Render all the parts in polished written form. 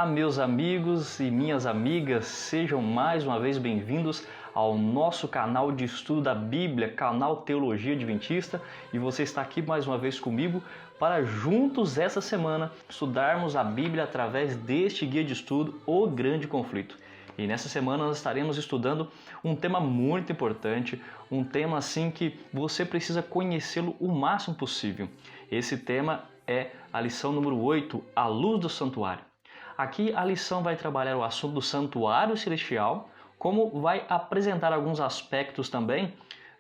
Olá, meus amigos e minhas amigas, sejam mais uma vez bem-vindos ao nosso canal de estudo da Bíblia, canal Teologia Adventista, e você está aqui mais uma vez comigo para juntos essa semana estudarmos a Bíblia através deste guia de estudo, O Grande Conflito. E nessa semana nós estaremos estudando um tema muito importante, um tema assim que você precisa conhecê-lo o máximo possível. Esse tema é a lição número 8, A Luz do Santuário. Aqui a lição vai trabalhar o assunto do santuário celestial, como vai apresentar alguns aspectos também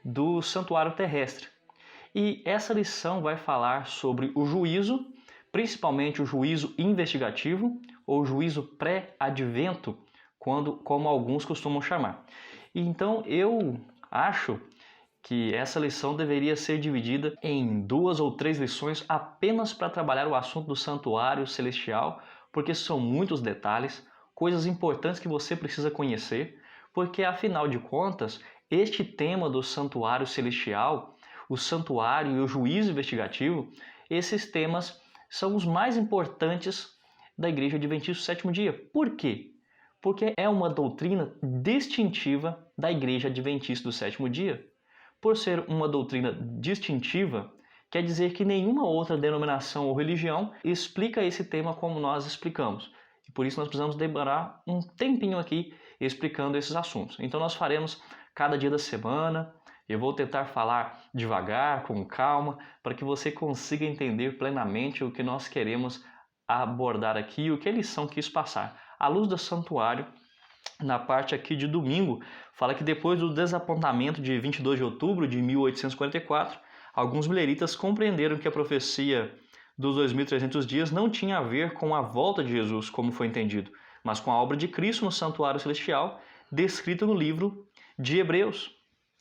do santuário terrestre. E essa lição vai falar sobre o juízo, principalmente o juízo investigativo ou juízo pré-advento, como alguns costumam chamar. E então eu acho que essa lição deveria ser dividida em 2 ou 3 lições apenas para trabalhar o assunto do santuário celestial, porque são muitos detalhes, coisas importantes que você precisa conhecer, porque afinal de contas, este tema do santuário celestial, o santuário e o juízo investigativo, esses temas são os mais importantes da Igreja Adventista do Sétimo Dia. Por quê? Porque é uma doutrina distintiva da Igreja Adventista do Sétimo Dia. Por ser uma doutrina distintiva, quer dizer que nenhuma outra denominação ou religião explica esse tema como nós explicamos. E por isso nós precisamos demorar um tempinho aqui explicando esses assuntos. Então nós faremos cada dia da semana. Eu vou tentar falar devagar, com calma, para que você consiga entender plenamente o que nós queremos abordar aqui e o que a lição quis passar. A luz do santuário, na parte aqui de domingo, fala que depois do desapontamento de 22 de outubro de 1844, alguns mileritas compreenderam que a profecia dos 2.300 dias não tinha a ver com a volta de Jesus, como foi entendido, mas com a obra de Cristo no santuário celestial, descrita no livro de Hebreus,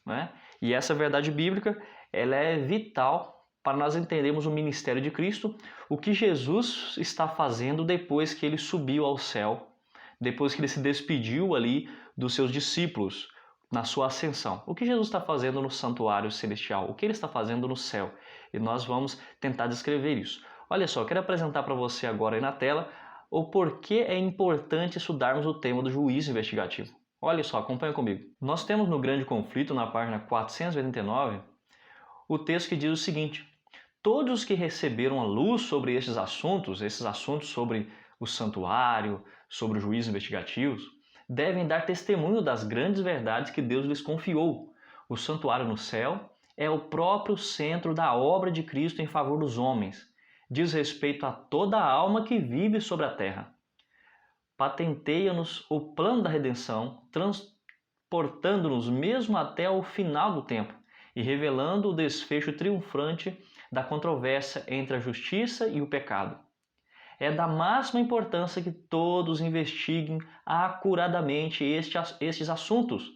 né? E essa verdade bíblica, ela é vital para nós entendermos o ministério de Cristo, o que Jesus está fazendo depois que ele subiu ao céu, depois que ele se despediu ali dos seus discípulos na sua ascensão. O que Jesus está fazendo no santuário celestial? O que ele está fazendo no céu? E nós vamos tentar descrever isso. Olha só, eu quero apresentar para você agora aí na tela o porquê é importante estudarmos o tema do juízo investigativo. Olha só, acompanha comigo. Nós temos no Grande Conflito, na página 489, o texto que diz o seguinte: todos os que receberam a luz sobre esses assuntos sobre o santuário, sobre o juízo investigativo, devem dar testemunho das grandes verdades que Deus lhes confiou. O santuário no céu é o próprio centro da obra de Cristo em favor dos homens. Diz respeito a toda a alma que vive sobre a terra. Patenteia-nos o plano da redenção, transportando-nos mesmo até o final do tempo e revelando o desfecho triunfante da controvérsia entre a justiça e o pecado. É da máxima importância que todos investiguem acuradamente estes assuntos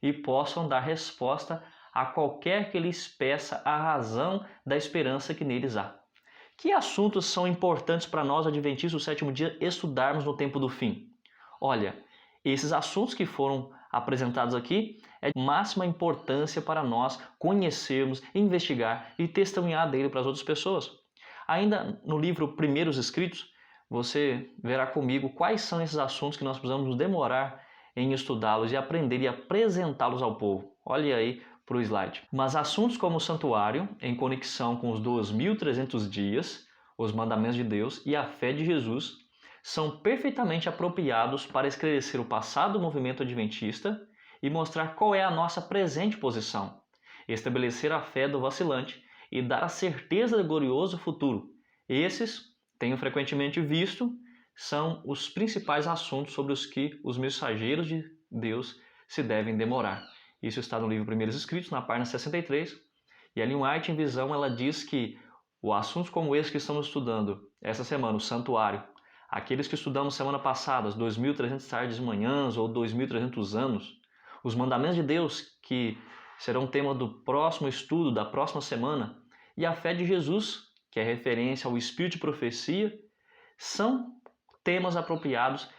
e possam dar resposta a qualquer que lhes peça a razão da esperança que neles há. Que assuntos são importantes para nós, adventistas do sétimo dia, estudarmos no tempo do fim? Olha, esses assuntos que foram apresentados aqui é de máxima importância para nós conhecermos, investigar e testemunhar dele para as outras pessoas. Ainda no livro Primeiros Escritos, você verá comigo quais são esses assuntos que nós precisamos nos demorar em estudá-los e aprender e apresentá-los ao povo. Olhe aí para o slide. Mas assuntos como o santuário, em conexão com os 2.300 dias, os mandamentos de Deus e a fé de Jesus, são perfeitamente apropriados para esclarecer o passado do movimento adventista e mostrar qual é a nossa presente posição, estabelecer a fé do vacilante e dar a certeza do glorioso futuro. Esses, tenho frequentemente visto, são os principais assuntos sobre os que os mensageiros de Deus se devem demorar. Isso está no livro Primeiros Escritos, na página 63. E a Ellen White, em Visão, ela diz que o assunto como esse que estamos estudando essa semana, o santuário, aqueles que estudamos semana passada, as 2.300 tardes e manhãs ou 2.300 anos, os mandamentos de Deus, que serão tema do próximo estudo, da próxima semana, e a fé de Jesus, que é referência ao espírito de profecia, são temas apropriados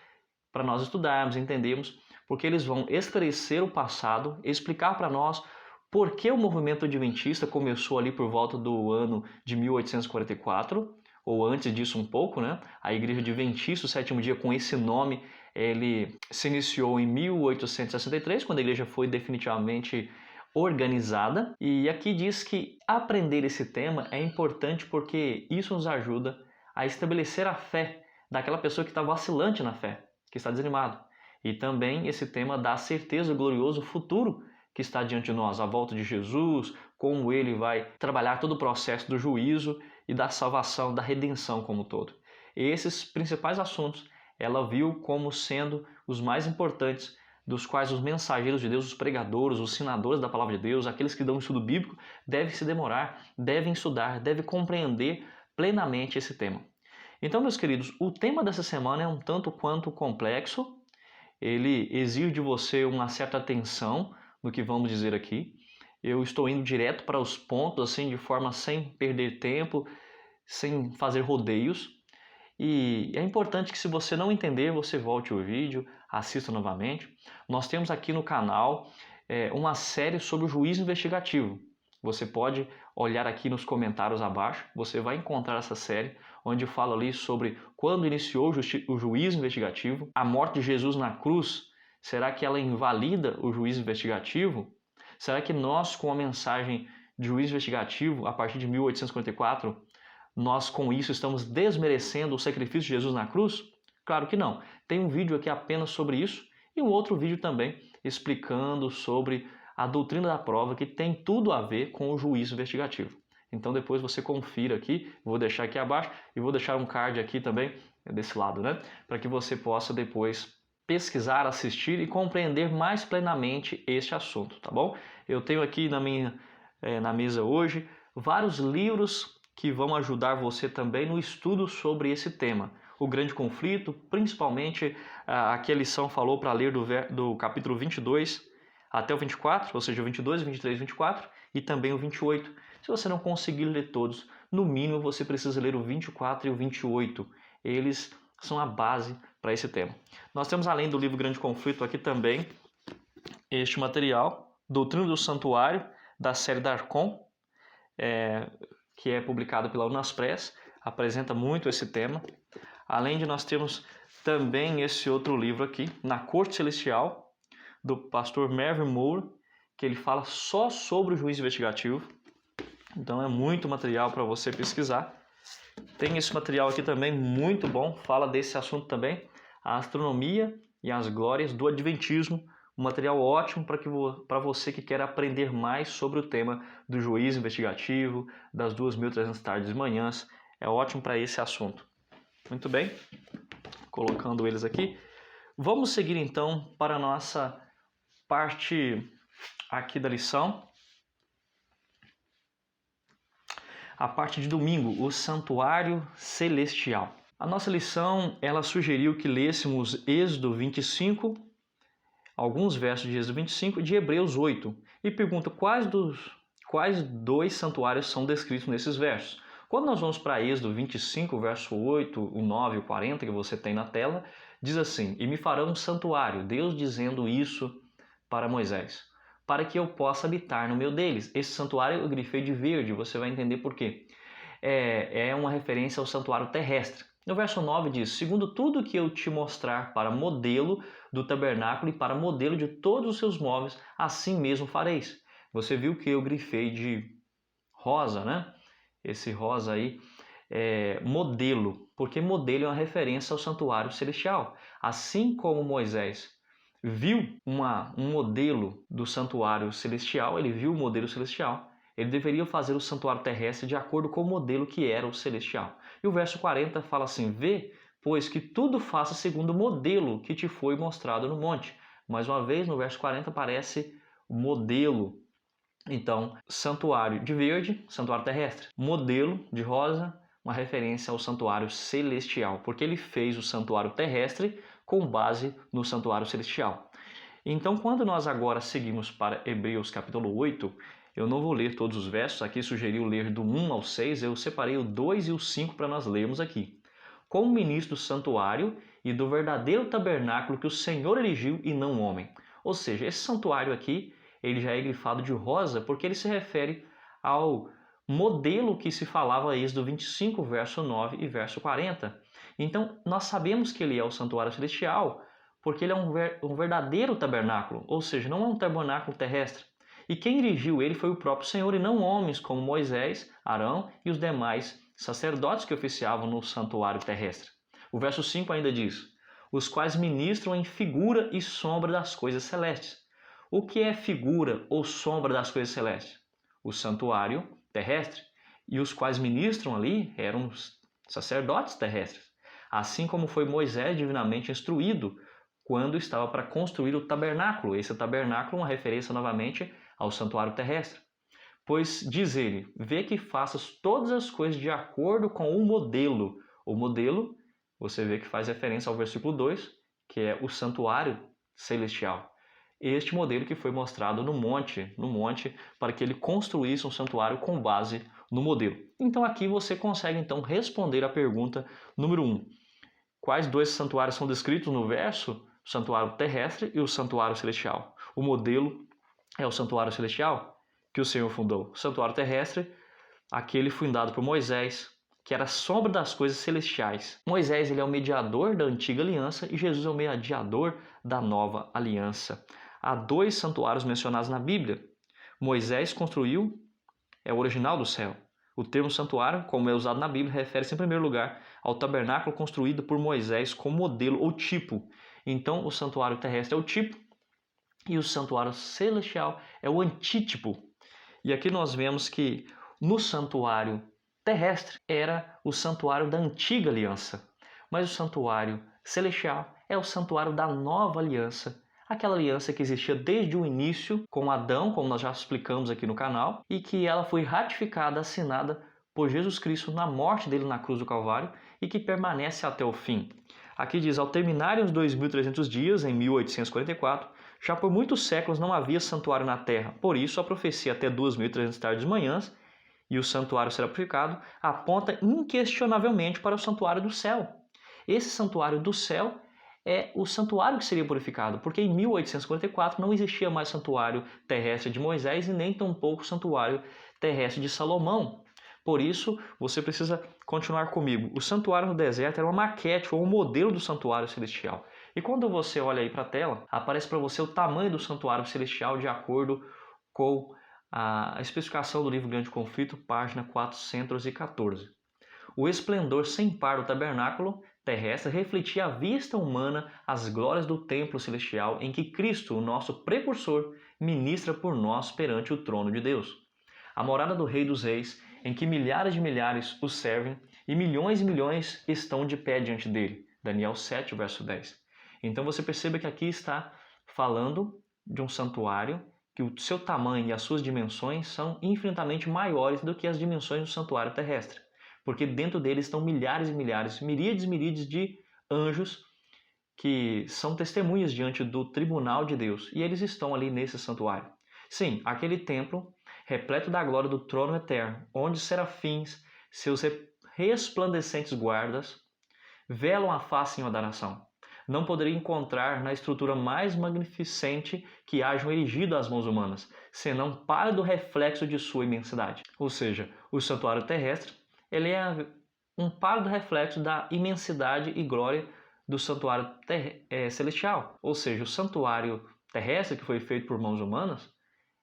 para nós estudarmos, entendermos, porque eles vão esclarecer o passado, explicar para nós por que o movimento adventista começou ali por volta do ano de 1844, ou antes disso um pouco, né? A Igreja Adventista do Sétimo Dia, com esse nome, ele se iniciou em 1863, quando a igreja foi definitivamente organizada. E aqui diz que aprender esse tema é importante porque isso nos ajuda a estabelecer a fé daquela pessoa que está vacilante na fé, que está desanimado. E também esse tema dá certeza do glorioso futuro que está diante de nós, a volta de Jesus, como ele vai trabalhar todo o processo do juízo e da salvação, da redenção como um todo. E esses principais assuntos ela viu como sendo os mais importantes, dos quais os mensageiros de Deus, os pregadores, os ensinadores da palavra de Deus, aqueles que dão estudo bíblico, devem se demorar, devem estudar, devem compreender plenamente esse tema. Então, meus queridos, o tema dessa semana é um tanto quanto complexo, ele exige de você uma certa atenção no que vamos dizer aqui. Eu estou indo direto para os pontos, assim, de forma sem perder tempo, sem fazer rodeios. E é importante que, se você não entender, você volte o vídeo, assista novamente. Nós temos aqui no canal uma série sobre o juízo investigativo. Você pode olhar aqui nos comentários abaixo, você vai encontrar essa série, onde fala ali sobre quando iniciou o juízo investigativo, a morte de Jesus na cruz. Será que ela invalida o juízo investigativo? Será que nós, com a mensagem de juízo investigativo, a partir de 1854, nós com isso estamos desmerecendo o sacrifício de Jesus na cruz? Claro que não. Tem um vídeo aqui apenas sobre isso e um outro vídeo também explicando sobre a doutrina da prova, que tem tudo a ver com o juízo investigativo. Então depois você confira aqui, vou deixar aqui abaixo e vou deixar um card aqui também, desse lado, né? Para que você possa depois pesquisar, assistir e compreender mais plenamente este assunto, tá bom? Eu tenho aqui na mesa hoje vários livros que vão ajudar você também no estudo sobre esse tema. O grande conflito, principalmente aqui a lição falou para ler do capítulo 22 até o 24, ou seja, o 22, 23 e 24, e também o 28. Se você não conseguir ler todos, no mínimo você precisa ler o 24 e o 28. Eles são a base para esse tema. Nós temos, além do livro Grande Conflito, aqui também este material, Doutrina do Santuário, da série Darcon, que é publicado pela Unaspress, apresenta muito esse tema. Além de nós temos também esse outro livro aqui, Na Corte Celestial, do pastor Mervyn Moore, que ele fala só sobre o juízo investigativo. Então é muito material para você pesquisar. Tem esse material aqui também muito bom, fala desse assunto também, a astronomia e as glórias do Adventismo. Um material ótimo para você que quer aprender mais sobre o tema do juízo investigativo, das 2.300 tardes e manhãs. É ótimo para esse assunto. Muito bem, colocando eles aqui. Vamos seguir então para a nossa parte aqui da lição. A parte de domingo, o Santuário Celestial. A nossa lição, ela sugeriu que lêssemos Êxodo 25, alguns versos de Êxodo 25 e de Hebreus 8, e pergunta quais dois santuários são descritos nesses versos. Quando nós vamos para Êxodo 25, verso 8, o 9 e o 40, que você tem na tela, diz assim: E me farão um santuário, Deus dizendo isso para Moisés, para que eu possa habitar no meio deles. Esse santuário eu grifei de verde, você vai entender por quê. É uma referência ao santuário terrestre. No verso 9 diz: Segundo tudo que eu te mostrar para modelo do tabernáculo e para modelo de todos os seus móveis, assim mesmo fareis. Você viu que eu grifei de rosa, né? Esse rosa aí é modelo, porque modelo é uma referência ao santuário celestial. Assim como Moisés viu um modelo do santuário celestial, ele viu o modelo celestial, ele deveria fazer o santuário terrestre de acordo com o modelo que era o celestial. E o verso 40 fala assim: Vê, pois, que tudo faça segundo o modelo que te foi mostrado no monte. Mais uma vez, no verso 40 aparece modelo. Então, santuário de verde, santuário terrestre. Modelo de rosa, uma referência ao santuário celestial, porque ele fez o santuário terrestre com base no santuário celestial. Então, quando nós agora seguimos para Hebreus capítulo 8, eu não vou ler todos os versos, aqui sugeriu ler do 1 ao 6, eu separei o 2 e o 5 para nós lermos aqui. Como ministro do santuário e do verdadeiro tabernáculo que o Senhor erigiu e não o homem. Ou seja, esse santuário aqui, ele já é grifado de rosa porque ele se refere ao modelo que se falava Êxodo 25, verso 9 e verso 40. Então, nós sabemos que ele é o santuário celestial, porque ele é um verdadeiro tabernáculo, ou seja, não é um tabernáculo terrestre. E quem erigiu ele foi o próprio Senhor, e não homens como Moisés, Arão e os demais sacerdotes que oficiavam no santuário terrestre. O verso 5 ainda diz: os quais ministram em figura e sombra das coisas celestes. O que é figura ou sombra das coisas celestes? O santuário terrestre. E os quais ministram ali eram os sacerdotes terrestres. Assim como foi Moisés divinamente instruído quando estava para construir o tabernáculo. Esse tabernáculo é uma referência novamente ao santuário terrestre. Pois diz ele: vê que faças todas as coisas de acordo com o modelo. O modelo, você vê que faz referência ao versículo 2, que é o santuário celestial. Este modelo que foi mostrado no monte, para que ele construísse um santuário com base no modelo. Então aqui você consegue então responder a pergunta número 1. Quais dois santuários são descritos no verso? O santuário terrestre e o santuário celestial. O modelo é o santuário celestial que o Senhor fundou. O santuário terrestre, aquele fundado por Moisés, que era a sombra das coisas celestiais. Moisés ele é o mediador da antiga aliança e Jesus é o mediador da nova aliança. Há dois santuários mencionados na Bíblia. Moisés construiu, é o original do céu. O termo santuário, como é usado na Bíblia, refere-se em primeiro lugar ao tabernáculo construído por Moisés como modelo ou tipo. Então, o santuário terrestre é o tipo e o santuário celestial é o antítipo. E aqui nós vemos que no santuário terrestre era o santuário da antiga aliança, mas o santuário celestial é o santuário da nova aliança. Aquela aliança que existia desde o início com Adão, como nós já explicamos aqui no canal, e que ela foi ratificada, assinada por Jesus Cristo na morte dele na cruz do Calvário e que permanece até o fim. Aqui diz: ao terminarem os 2.300 dias, em 1844, já por muitos séculos não havia santuário na terra. Por isso, a profecia até 2.300 tardes manhãs e o santuário será purificado aponta inquestionavelmente para o santuário do céu. Esse santuário do céu é o santuário que seria purificado, porque em 1844 não existia mais santuário terrestre de Moisés e nem tampouco santuário terrestre de Salomão. Por isso, você precisa continuar comigo. O santuário no deserto era uma maquete ou um modelo do santuário celestial. E quando você olha aí para a tela, aparece para você o tamanho do santuário celestial de acordo com a especificação do livro Grande Conflito, página 414. O esplendor sem par do tabernáculo terrestre refletia à vista humana as glórias do templo celestial em que Cristo, o nosso precursor, ministra por nós perante o trono de Deus. A morada do Rei dos Reis, em que milhares de milhares o servem e milhões estão de pé diante dele. Daniel 7, verso 10. Então você perceba que aqui está falando de um santuário que o seu tamanho e as suas dimensões são infinitamente maiores do que as dimensões do santuário terrestre. Porque dentro dele estão milhares e milhares, miríades de anjos que são testemunhas diante do tribunal de Deus. E eles estão ali nesse santuário. Sim, aquele templo repleto da glória do trono eterno, onde os serafins, seus resplandecentes guardas, velam a face em adoração. Não poderia encontrar na estrutura mais magnificente que hajam erigido as mãos humanas, senão pálido reflexo de sua imensidade. Ou seja, o santuário terrestre ele é um pálido reflexo da imensidade e glória do santuário celestial. Ou seja, o santuário terrestre que foi feito por mãos humanas,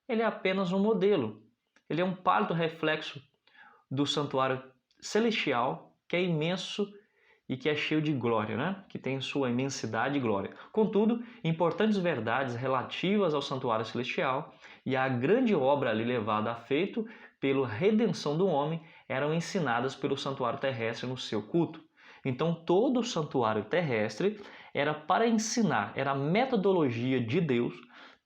ele é apenas um modelo. Ele é um pálido reflexo do santuário celestial, que é imenso e que é cheio de glória, né? Que tem sua imensidade e glória. Contudo, importantes verdades relativas ao santuário celestial e à grande obra ali levada a feito pela redenção do homem eram ensinadas pelo santuário terrestre no seu culto. Então, todo o santuário terrestre era para ensinar, era a metodologia de Deus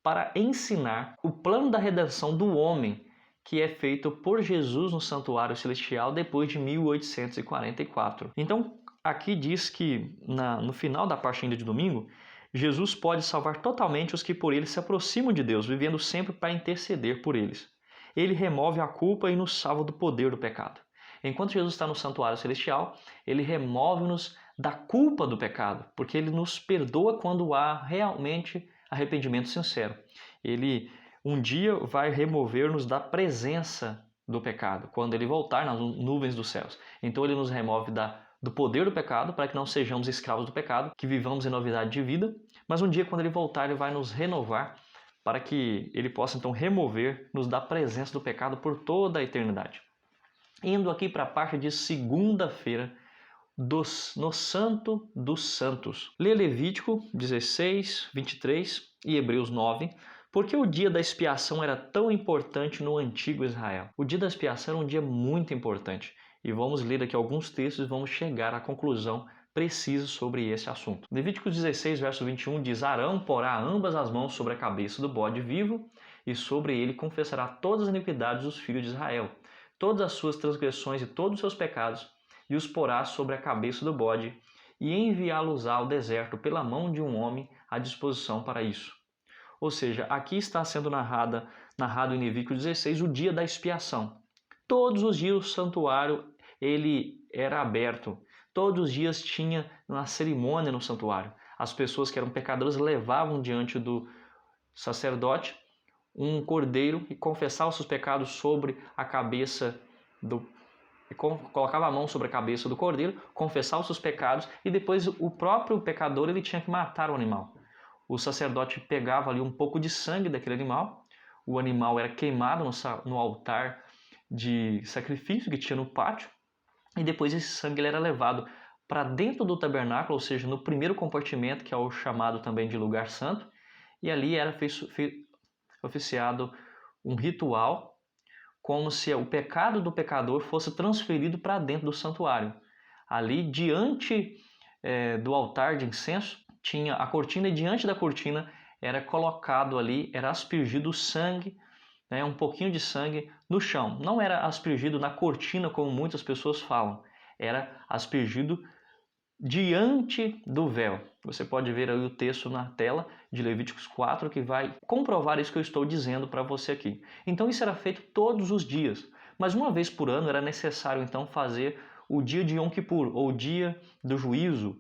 para ensinar o plano da redenção do homem, que é feito por Jesus no santuário celestial depois de 1844. Então, aqui diz que no final da parte ainda de domingo, Jesus pode salvar totalmente os que por ele se aproximam de Deus, vivendo sempre para interceder por eles. Ele remove a culpa e nos salva do poder do pecado. Enquanto Jesus está no santuário celestial, ele remove-nos da culpa do pecado, porque ele nos perdoa quando há realmente arrependimento sincero. Ele um dia vai remover-nos da presença do pecado, quando ele voltar nas nuvens dos céus. Então ele nos remove do poder do pecado, para que não sejamos escravos do pecado, que vivamos em novidade de vida, mas um dia quando ele voltar, ele vai nos renovar, para que ele possa então remover, nos dar presença do pecado por toda a eternidade. Indo aqui para a parte de segunda-feira, no Santo dos Santos. Lê Levítico 16, 23 e Hebreus 9. Por que o dia da expiação era tão importante no antigo Israel? O dia da expiação era um dia muito importante. E vamos ler aqui alguns textos e vamos chegar à conclusão precisa sobre esse assunto. Levítico 16, verso 21 diz: Arão porá ambas as mãos sobre a cabeça do bode vivo e sobre ele confessará todas as iniquidades dos filhos de Israel, todas as suas transgressões e todos os seus pecados, e os porá sobre a cabeça do bode, e enviá-los ao deserto pela mão de um homem à disposição para isso. Ou seja, aqui está sendo narrado em Levítico 16 o dia da expiação. Todos os dias o santuário ele era aberto. Todos os dias tinha uma cerimônia no santuário. As pessoas que eram pecadoras levavam diante do sacerdote um cordeiro e confessavam seus pecados sobre a cabeça colocava a mão sobre a cabeça do cordeiro, confessava os seus pecados e depois o próprio pecador ele tinha que matar o animal. O sacerdote pegava ali um pouco de sangue daquele animal, o animal era queimado no altar de sacrifício que tinha no pátio e depois esse sangue ele era levado para dentro do tabernáculo, ou seja, no primeiro compartimento, que é o chamado também de lugar santo, e ali era oficiado um ritual como se o pecado do pecador fosse transferido para dentro do santuário. Ali, diante do altar de incenso, tinha a cortina e diante da cortina era colocado ali, era aspergido o sangue, um pouquinho de sangue no chão. Não era aspergido na cortina como muitas pessoas falam, era aspergido diante do véu. Você pode ver aí o texto na tela de Levíticos 4 que vai comprovar isso que eu estou dizendo para você aqui. Então isso era feito todos os dias, mas uma vez por ano era necessário então fazer o dia de Yom Kippur, ou o dia do juízo,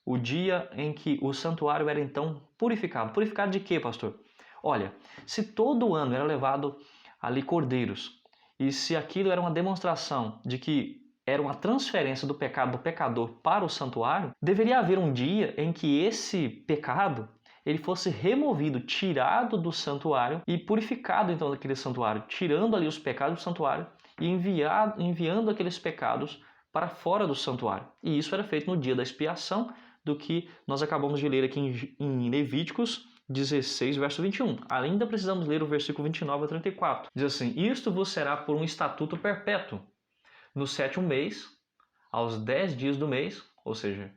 o dia em que o santuário era então purificado. Purificado de quê, pastor? Olha, se todo ano era levado ali cordeiros, e se aquilo era uma demonstração de que era uma transferência do pecado do pecador para o santuário, deveria haver um dia em que esse pecado ele fosse removido, tirado do santuário e purificado então daquele santuário, tirando ali os pecados do santuário e enviando aqueles pecados para fora do santuário. E isso era feito no dia da expiação, do que nós acabamos de ler aqui em Levíticos 16, verso 21. Ainda precisamos ler o versículo 29 a 34. Diz assim: Isto vos será por um estatuto perpétuo. No 7º mês, aos 10 dias do mês, ou seja,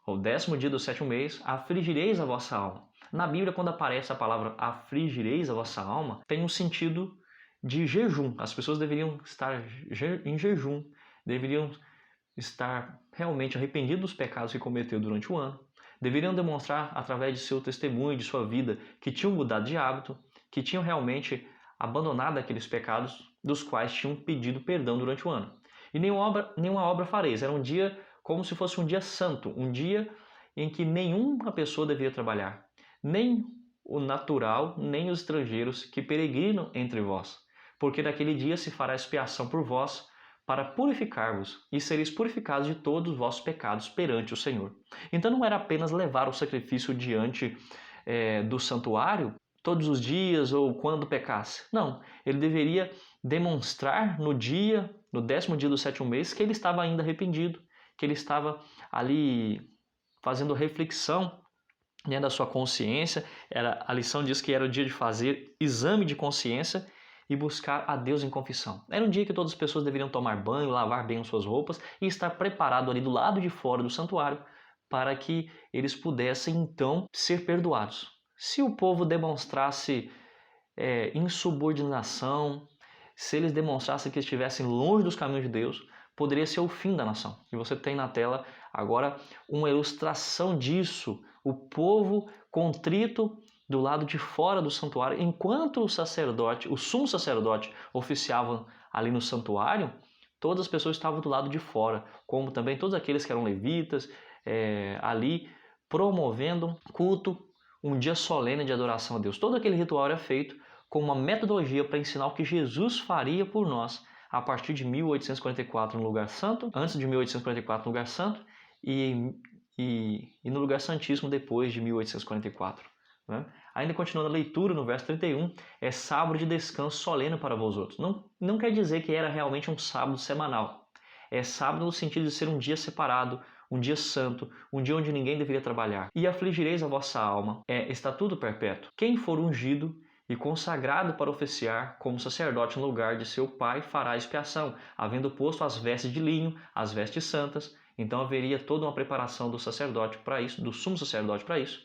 ao 10º dia do 7º mês, afligireis a vossa alma. Na Bíblia, quando aparece a palavra afligireis a vossa alma, tem um sentido de jejum. As pessoas deveriam estar em jejum, deveriam estar realmente arrependidos dos pecados que cometeu durante o ano, deveriam demonstrar através de seu testemunho, de sua vida, que tinham mudado de hábito, que tinham realmente abandonado aqueles pecados dos quais tinham pedido perdão durante o ano. E nenhuma obra fareis. Era um dia como se fosse um dia santo, um dia em que nenhuma pessoa devia trabalhar, nem o natural, nem os estrangeiros que peregrinam entre vós, porque naquele dia se fará expiação por vós, para purificar-vos, e sereis purificados de todos os vossos pecados perante o Senhor. Então não era apenas levar o sacrifício diante do santuário todos os dias ou quando pecasse. Não, ele deveria demonstrar no 10º dia do 7º mês, que ele estava ainda arrependido, que ele estava ali fazendo reflexão da sua consciência. A lição diz que era o dia de fazer exame de consciência e buscar a Deus em confissão. Era um dia que todas as pessoas deveriam tomar banho, lavar bem as suas roupas e estar preparado ali do lado de fora do santuário para que eles pudessem então ser perdoados. Se o povo demonstrasse insubordinação, se eles demonstrassem que estivessem longe dos caminhos de Deus, poderia ser o fim da nação. E você tem na tela agora uma ilustração disso. O povo contrito do lado de fora do santuário, enquanto o sumo sacerdote oficiava ali no santuário, todas as pessoas estavam do lado de fora, como também todos aqueles que eram levitas, ali promovendo culto, um dia solene de adoração a Deus. Todo aquele ritual era feito como uma metodologia para ensinar o que Jesus faria por nós a partir de 1844 no lugar santo, antes de 1844 no lugar santo e no lugar santíssimo depois de 1844. Né? Ainda continuando a leitura, no verso 31, é sábado de descanso solene para vós outros. Não quer dizer que era realmente um sábado semanal. É sábado no sentido de ser um dia separado, um dia santo, um dia onde ninguém deveria trabalhar. E afligireis a vossa alma, é estatuto perpétuo. Quem for ungido e consagrado para oficiar como sacerdote no lugar de seu pai fará expiação, havendo posto as vestes de linho, as vestes santas. Então haveria toda uma preparação do sacerdote para isso, do sumo sacerdote para isso.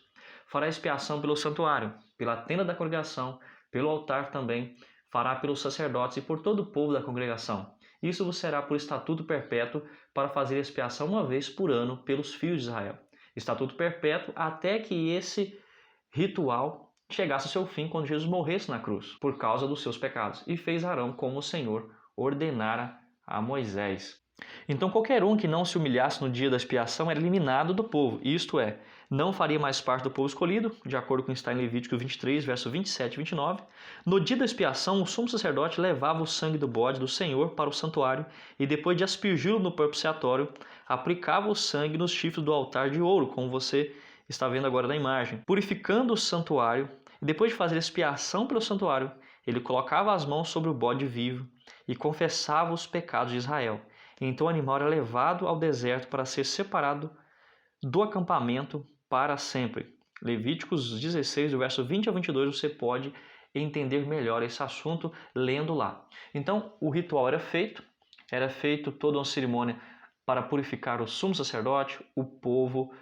Fará expiação pelo santuário, pela tenda da congregação, pelo altar também, fará pelos sacerdotes e por todo o povo da congregação. Isso vos será por estatuto perpétuo para fazer expiação uma vez por ano pelos filhos de Israel. Estatuto perpétuo até que esse ritual chegasse ao seu fim quando Jesus morresse na cruz, por causa dos seus pecados. E fez Arão como o Senhor ordenara a Moisés. Então qualquer um que não se humilhasse no dia da expiação era eliminado do povo, isto é, não faria mais parte do povo escolhido, de acordo com o que está em Levítico 23, verso 27 e 29. No dia da expiação, o sumo sacerdote levava o sangue do bode do Senhor para o santuário e depois de aspergi-lo no propiciatório, aplicava o sangue nos chifres do altar de ouro, como você está vendo agora na imagem, purificando o santuário. E depois de fazer expiação pelo santuário, ele colocava as mãos sobre o bode vivo e confessava os pecados de Israel. Então o animal era levado ao deserto para ser separado do acampamento para sempre. Levíticos 16, do verso 20 a 22, você pode entender melhor esse assunto lendo lá. Então o ritual era feito toda uma cerimônia para purificar o sumo sacerdote, o povo.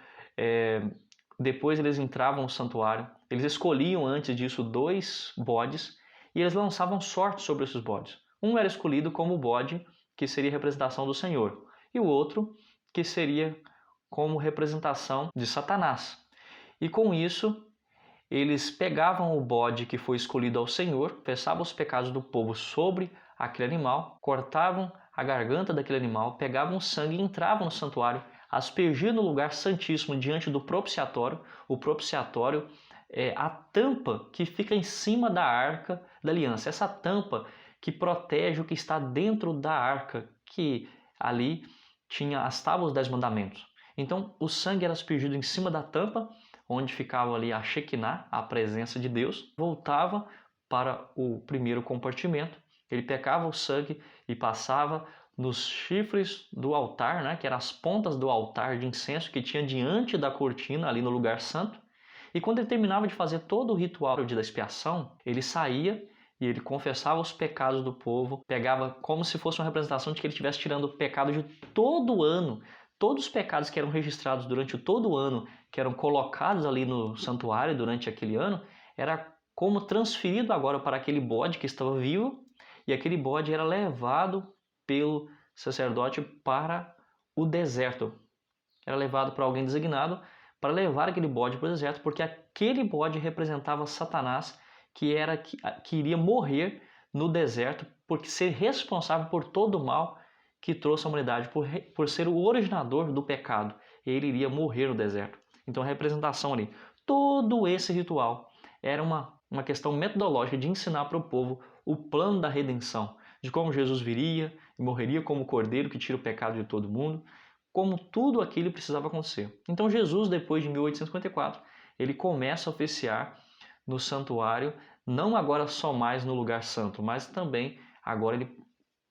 Depois eles entravam no santuário, eles escolhiam antes disso 2 bodes e eles lançavam sorte sobre esses bodes. Um era escolhido como bode, que seria representação do Senhor, e o outro que seria como representação de Satanás. E com isso, eles pegavam o bode que foi escolhido ao Senhor, confessavam os pecados do povo sobre aquele animal, cortavam a garganta daquele animal, pegavam o sangue e entravam no santuário, aspergiam no lugar santíssimo diante do propiciatório. O propiciatório é a tampa que fica em cima da arca da aliança. Essa tampa que protege o que está dentro da arca, que ali tinha as tábuas dos 10 mandamentos. Então o sangue era aspergido em cima da tampa, onde ficava ali a Shekinah, a presença de Deus, voltava para o primeiro compartimento, ele pegava o sangue e passava nos chifres do altar, né, que eram as pontas do altar de incenso que tinha diante da cortina, ali no lugar santo. E quando ele terminava de fazer todo o ritual da expiação, ele saía e ele confessava os pecados do povo, pegava como se fosse uma representação de que ele estivesse tirando o pecado de todo o ano. Todos os pecados que eram registrados durante todo o ano, que eram colocados ali no santuário durante aquele ano, era como transferido agora para aquele bode que estava vivo, e aquele bode era levado pelo sacerdote para o deserto. Era levado para alguém designado para levar aquele bode para o deserto, porque aquele bode representava Satanás, que iria morrer no deserto, porque ser responsável por todo o mal que trouxe a humanidade, por ser o originador do pecado. Ele iria morrer no deserto. Então a representação ali, todo esse ritual era uma questão metodológica de ensinar para o povo o plano da redenção, de como Jesus viria e morreria como o cordeiro que tira o pecado de todo mundo, como tudo aquilo precisava acontecer. Então Jesus, depois de 1854, ele começa a oficiar no santuário, não agora só mais no lugar santo, mas também agora ele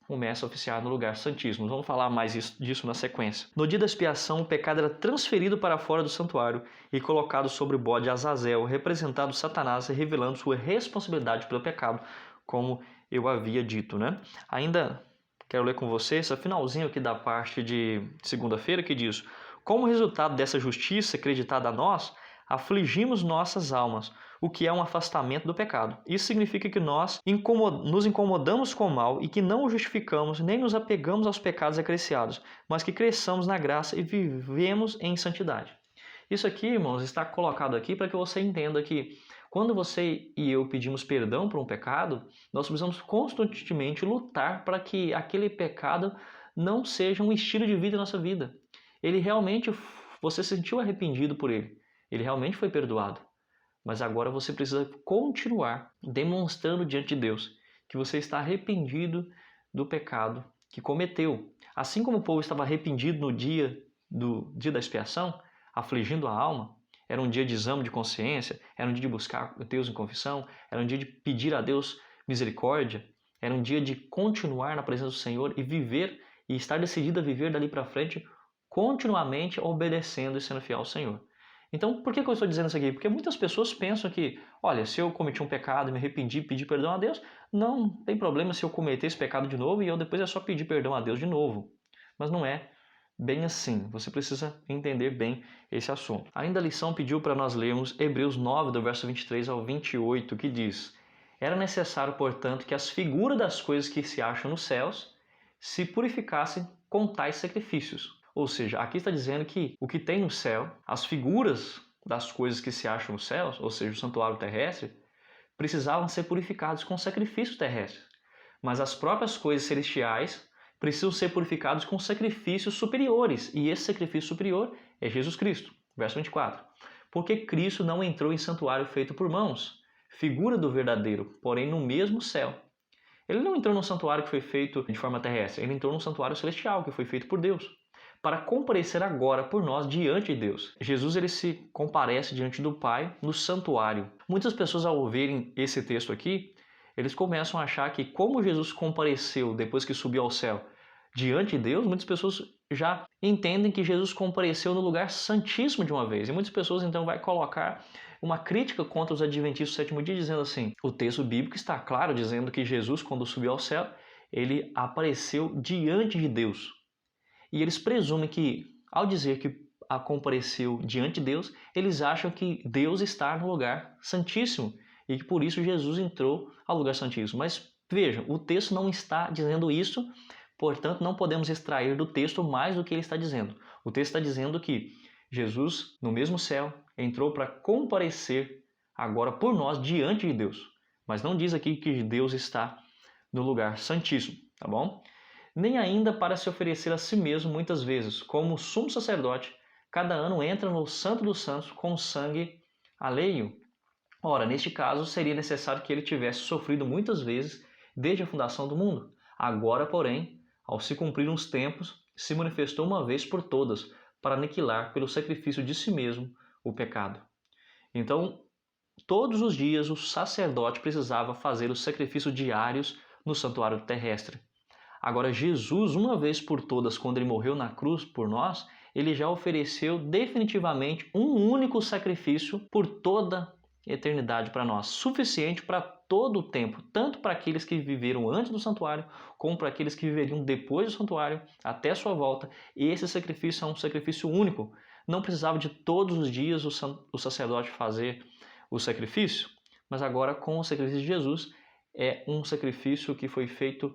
começa a oficiar no lugar santíssimo. Vamos falar mais disso na sequência. No dia da expiação, o pecado era transferido para fora do santuário e colocado sobre o bode Azazel, representado Satanás, revelando sua responsabilidade pelo pecado, como eu havia dito, né? Ainda quero ler com vocês esse finalzinho aqui da parte de segunda-feira que diz: como resultado dessa justiça acreditada a nós, afligimos nossas almas, o que é um afastamento do pecado. Isso significa que nós nos incomodamos com o mal e que não o justificamos nem nos apegamos aos pecados acresciados, mas que cresçamos na graça e vivemos em santidade. Isso aqui, irmãos, está colocado aqui para que você entenda que quando você e eu pedimos perdão por um pecado, nós precisamos constantemente lutar para que aquele pecado não seja um estilo de vida na nossa vida. Ele realmente, você se sentiu arrependido por ele. Ele realmente foi perdoado. Mas agora você precisa continuar demonstrando diante de Deus que você está arrependido do pecado que cometeu. Assim como o povo estava arrependido no dia da expiação, afligindo a alma, era um dia de exame de consciência, era um dia de buscar Deus em confissão, era um dia de pedir a Deus misericórdia, era um dia de continuar na presença do Senhor e viver e estar decidido a viver dali para frente continuamente obedecendo e sendo fiel ao Senhor. Então, por que eu estou dizendo isso aqui? Porque muitas pessoas pensam que, olha, se eu cometi um pecado e me arrependi e pedi perdão a Deus, não tem problema se eu cometer esse pecado de novo e eu depois é só pedir perdão a Deus de novo. Mas não é bem assim. Você precisa entender bem esse assunto. Ainda a lição pediu para nós lermos Hebreus 9, do verso 23 ao 28, que diz: Era necessário, portanto, que as figuras das coisas que se acham nos céus se purificassem com tais sacrifícios. Ou seja, aqui está dizendo que o que tem no céu, as figuras das coisas que se acham nos céus, ou seja, o santuário terrestre, precisavam ser purificados com sacrifícios terrestres. Mas as próprias coisas celestiais precisam ser purificados com sacrifícios superiores. E esse sacrifício superior é Jesus Cristo. Verso 24. Porque Cristo não entrou em santuário feito por mãos, figura do verdadeiro, porém no mesmo céu. Ele não entrou no santuário que foi feito de forma terrestre, ele entrou no santuário celestial que foi feito por Deus, para comparecer agora por nós diante de Deus. Jesus ele se comparece diante do Pai no santuário. Muitas pessoas ao ouvirem esse texto aqui, eles começam a achar que como Jesus compareceu depois que subiu ao céu diante de Deus, muitas pessoas já entendem que Jesus compareceu no lugar santíssimo de uma vez. E muitas pessoas então vai colocar uma crítica contra os adventistas do sétimo dia, dizendo assim, o texto bíblico está claro dizendo que Jesus, quando subiu ao céu, ele apareceu diante de Deus. E eles presumem que, ao dizer que compareceu diante de Deus, eles acham que Deus está no lugar santíssimo e que por isso Jesus entrou ao lugar santíssimo. Mas veja, o texto não está dizendo isso, portanto não podemos extrair do texto mais do que ele está dizendo. O texto está dizendo que Jesus, no mesmo céu, entrou para comparecer agora por nós diante de Deus. Mas não diz aqui que Deus está no lugar santíssimo, tá bom? Nem ainda para se oferecer a si mesmo muitas vezes, como o sumo sacerdote, cada ano entra no Santo dos Santos com sangue alheio. Ora, neste caso, seria necessário que ele tivesse sofrido muitas vezes desde a fundação do mundo. Agora, porém, ao se cumprir uns tempos, se manifestou uma vez por todas, para aniquilar pelo sacrifício de si mesmo o pecado. Então, todos os dias o sacerdote precisava fazer os sacrifícios diários no santuário terrestre. Agora, Jesus, uma vez por todas, quando ele morreu na cruz por nós, ele já ofereceu definitivamente um único sacrifício por toda a eternidade para nós, suficiente para todo o tempo, tanto para aqueles que viveram antes do santuário, como para aqueles que viveriam depois do santuário, até a sua volta. E esse sacrifício é um sacrifício único. Não precisava de todos os dias o sacerdote fazer o sacrifício, mas agora com o sacrifício de Jesus é um sacrifício que foi feito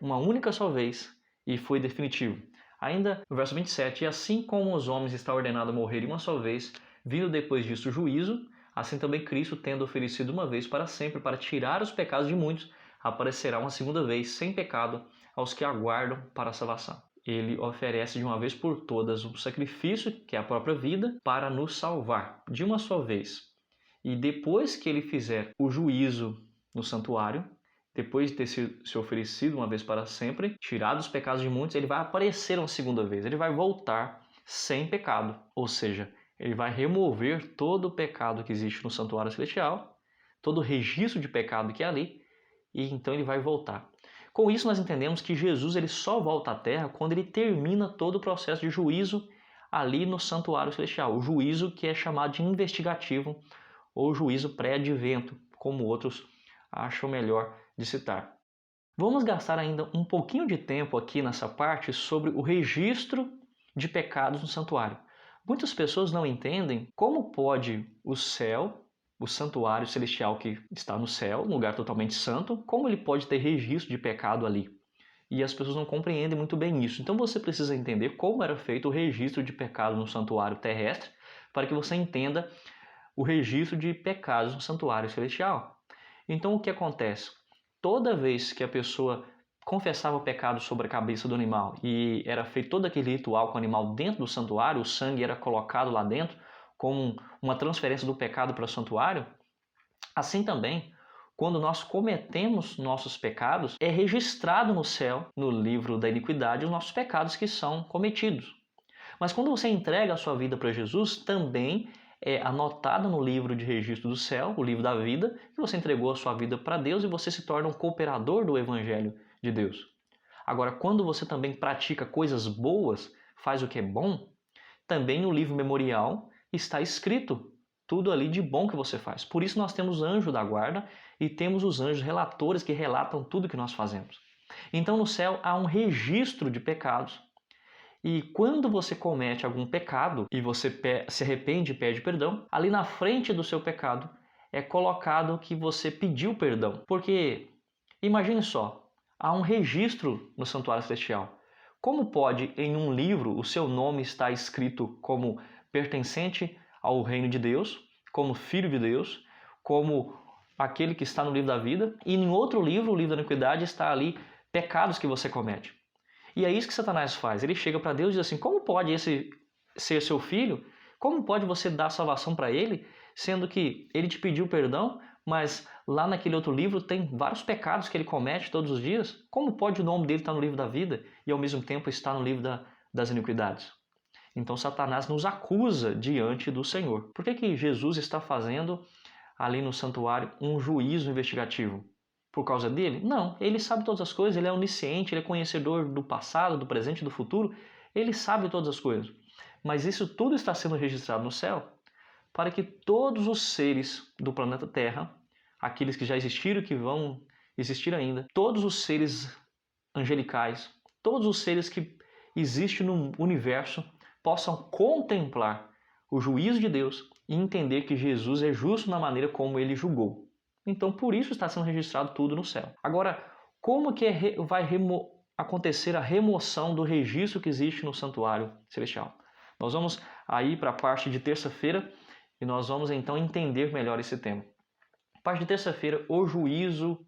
uma única só vez e foi definitivo. Ainda no verso 27, e assim como os homens está ordenado a morrer uma só vez, vindo depois disso o juízo, assim também Cristo, tendo oferecido uma vez para sempre para tirar os pecados de muitos, aparecerá uma segunda vez sem pecado aos que aguardam para a salvação. Ele oferece de uma vez por todas um sacrifício, que é a própria vida, para nos salvar de uma só vez. E depois que ele fizer o juízo no santuário, depois de ter se oferecido uma vez para sempre, tirado os pecados de muitos, ele vai aparecer uma segunda vez. Ele vai voltar sem pecado. Ou seja, ele vai remover todo o pecado que existe no santuário celestial, todo o registro de pecado que é ali, e então ele vai voltar. Com isso nós entendemos que Jesus ele só volta à Terra quando ele termina todo o processo de juízo ali no santuário celestial. O juízo que é chamado de investigativo ou juízo pré-advento, como outros acham melhor de citar. Vamos gastar ainda um pouquinho de tempo aqui nessa parte sobre o registro de pecados no santuário. Muitas pessoas não entendem como pode o céu, o santuário celestial que está no céu, um lugar totalmente santo, como ele pode ter registro de pecado ali. E as pessoas não compreendem muito bem isso. Então você precisa entender como era feito o registro de pecado no santuário terrestre, para que você entenda o registro de pecados no santuário celestial. Então o que acontece? Toda vez que a pessoa confessava o pecado sobre a cabeça do animal e era feito todo aquele ritual com o animal dentro do santuário, o sangue era colocado lá dentro, como uma transferência do pecado para o santuário, assim também, quando nós cometemos nossos pecados, é registrado no céu, no livro da iniquidade, os nossos pecados que são cometidos. Mas quando você entrega a sua vida para Jesus, também é anotado no livro de registro do céu, o livro da vida, que você entregou a sua vida para Deus e você se torna um cooperador do Evangelho de Deus. Agora, quando você também pratica coisas boas, faz o que é bom, também no livro memorial está escrito tudo ali de bom que você faz. Por isso nós temos anjo da guarda e temos os anjos relatores que relatam tudo que nós fazemos. Então no céu há um registro de pecados. E quando você comete algum pecado e você se arrepende e pede perdão, ali na frente do seu pecado é colocado que você pediu perdão. Porque, imagine só, há um registro no santuário celestial. Como pode em um livro o seu nome estar escrito como pertencente ao reino de Deus, como filho de Deus, como aquele que está no livro da vida, e em outro livro, o livro da iniquidade, está ali pecados que você comete? E é isso que Satanás faz. Ele chega para Deus e diz assim: como pode esse ser seu filho? Como pode você dar salvação para ele, sendo que ele te pediu perdão, mas lá naquele outro livro tem vários pecados que ele comete todos os dias? Como pode o nome dele estar no livro da vida e ao mesmo tempo estar no livro das iniquidades? Então Satanás nos acusa diante do Senhor. Por que Jesus está fazendo ali no santuário um juízo investigativo? Por causa dele? Não, ele sabe todas as coisas, ele é onisciente, ele é conhecedor do passado, do presente e do futuro, ele sabe todas as coisas. Mas isso tudo está sendo registrado no céu para que todos os seres do planeta Terra, aqueles que já existiram e que vão existir ainda, todos os seres angelicais, todos os seres que existem no universo, possam contemplar o juízo de Deus e entender que Jesus é justo na maneira como ele julgou. Então, por isso está sendo registrado tudo no céu. Agora, como que vai acontecer a remoção do registro que existe no santuário celestial? Nós vamos aí para a parte de terça-feira e nós vamos então entender melhor esse tema. Parte de terça-feira, o juízo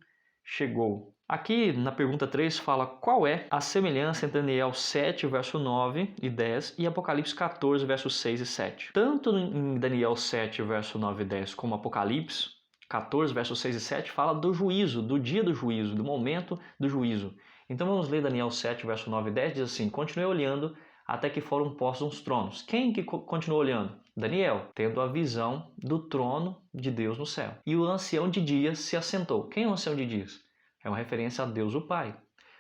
chegou. Aqui na pergunta 3 fala qual é a semelhança entre Daniel 7, verso 9 e 10 e Apocalipse 14, versos 6 e 7. Tanto em Daniel 7, verso 9 e 10 como Apocalipse 14, versos 6 e 7 fala do juízo, do dia do juízo, do momento do juízo. Então vamos ler Daniel 7, verso 9 e 10, diz assim: continuei olhando até que foram postos uns tronos. Quem que continuou olhando? Daniel, tendo a visão do trono de Deus no céu. E o ancião de dias se assentou. Quem é o ancião de dias? É uma referência a Deus o Pai.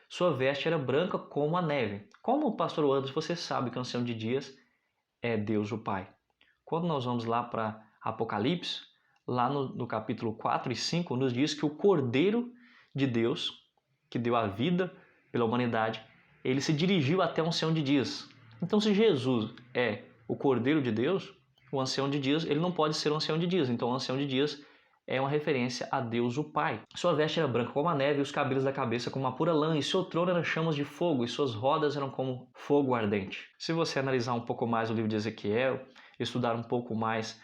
Sua veste era branca como a neve. Como, pastor Anderson, você sabe que o ancião de dias é Deus o Pai? Quando nós vamos lá para Apocalipse, lá no capítulo 4 e 5, nos diz que o Cordeiro de Deus, que deu a vida pela humanidade, ele se dirigiu até o ancião de dias. Então, se Jesus é o Cordeiro de Deus, o ancião de dias, ele não pode ser um ancião de dias. Então, o ancião de dias é uma referência a Deus o Pai. Sua veste era branca como a neve e os cabelos da cabeça como uma pura lã, e seu trono era chamas de fogo, e suas rodas eram como fogo ardente. Se você analisar um pouco mais o livro de Ezequiel, estudar um pouco mais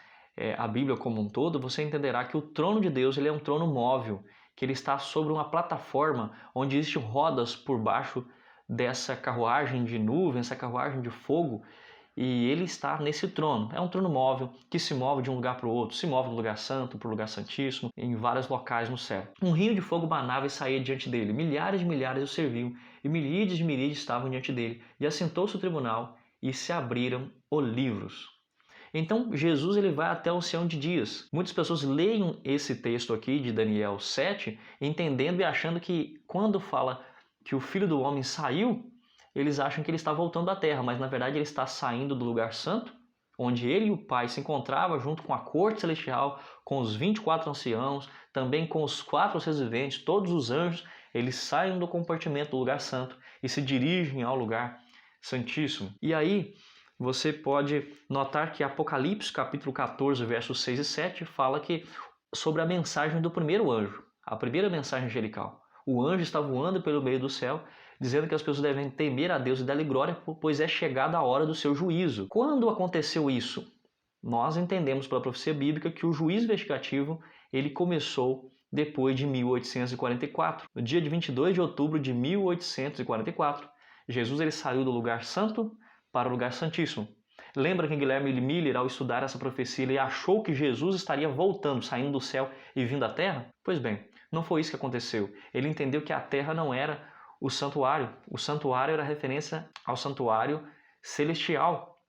a Bíblia como um todo, você entenderá que o trono de Deus ele é um trono móvel, que ele está sobre uma plataforma onde existem rodas por baixo dessa carruagem de nuvem, essa carruagem de fogo, e ele está nesse trono. É um trono móvel que se move de um lugar para o outro, se move do lugar santo para o lugar santíssimo, em vários locais no céu. Um rio de fogo banava e saía diante dele. Milhares de milhares o serviam, e miríades de miríades estavam diante dele. E assentou-se o tribunal, e se abriram os livros. Então, Jesus ele vai até o ancião de dias. Muitas pessoas leem esse texto aqui de Daniel 7, entendendo e achando que quando fala que o Filho do Homem saiu, eles acham que ele está voltando à terra, mas na verdade ele está saindo do lugar santo, onde ele e o Pai se encontravam junto com a corte celestial, com os 24 anciãos, também com os 4 seres viventes, todos os anjos, eles saem do compartimento do lugar santo e se dirigem ao lugar santíssimo. E aí você pode notar que Apocalipse capítulo 14, versos 6 e 7 fala que sobre a mensagem do primeiro anjo, a primeira mensagem angelical. O anjo está voando pelo meio do céu, dizendo que as pessoas devem temer a Deus e dar-lhe glória, pois é chegada a hora do seu juízo. Quando aconteceu isso? Nós entendemos pela profecia bíblica que o juízo investigativo ele começou depois de 1844. No dia de 22 de outubro de 1844, Jesus ele saiu do lugar santo para o lugar santíssimo. Lembra que Guilherme Miller, ao estudar essa profecia, ele achou que Jesus estaria voltando, saindo do céu e vindo à terra? Pois bem, não foi isso que aconteceu. Ele entendeu que a terra não era o santuário. O santuário era referência ao santuário celestial.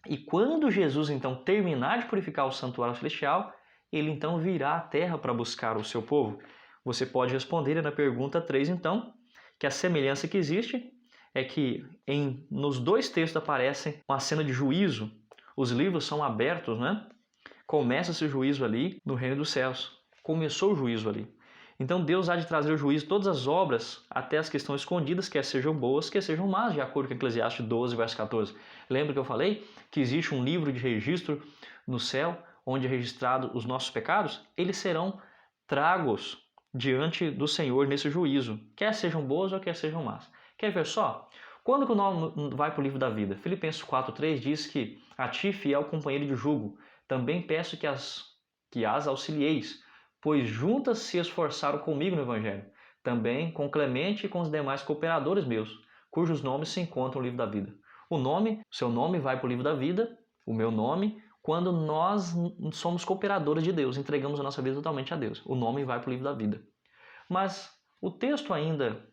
E quando Jesus então terminar de purificar o santuário celestial, ele então virá à terra para buscar o seu povo. Você pode responder na pergunta 3, então, que a semelhança que existe é que nos dois textos aparece uma cena de juízo. Os livros são abertos, né? Começa esse juízo ali no reino dos céus. Começou o juízo ali. Então Deus há de trazer o juízo todas as obras, até as que estão escondidas, quer sejam boas, quer sejam más, de acordo com Eclesiastes 12, verso 14. Lembra que eu falei que existe um livro de registro no céu, onde é registrado os nossos pecados? Eles serão tragos diante do Senhor nesse juízo, quer sejam boas ou quer sejam más. Quer ver só? Quando que o nome vai para o livro da vida? Filipenses 4,3 diz que a ti, fiel companheiro de jugo, também peço que as auxilieis, pois juntas se esforçaram comigo no Evangelho, também com Clemente e com os demais cooperadores meus, cujos nomes se encontram no livro da vida. Seu nome vai para o livro da vida, o meu nome, quando nós somos cooperadores de Deus, entregamos a nossa vida totalmente a Deus. O nome vai para o livro da vida. Mas o texto ainda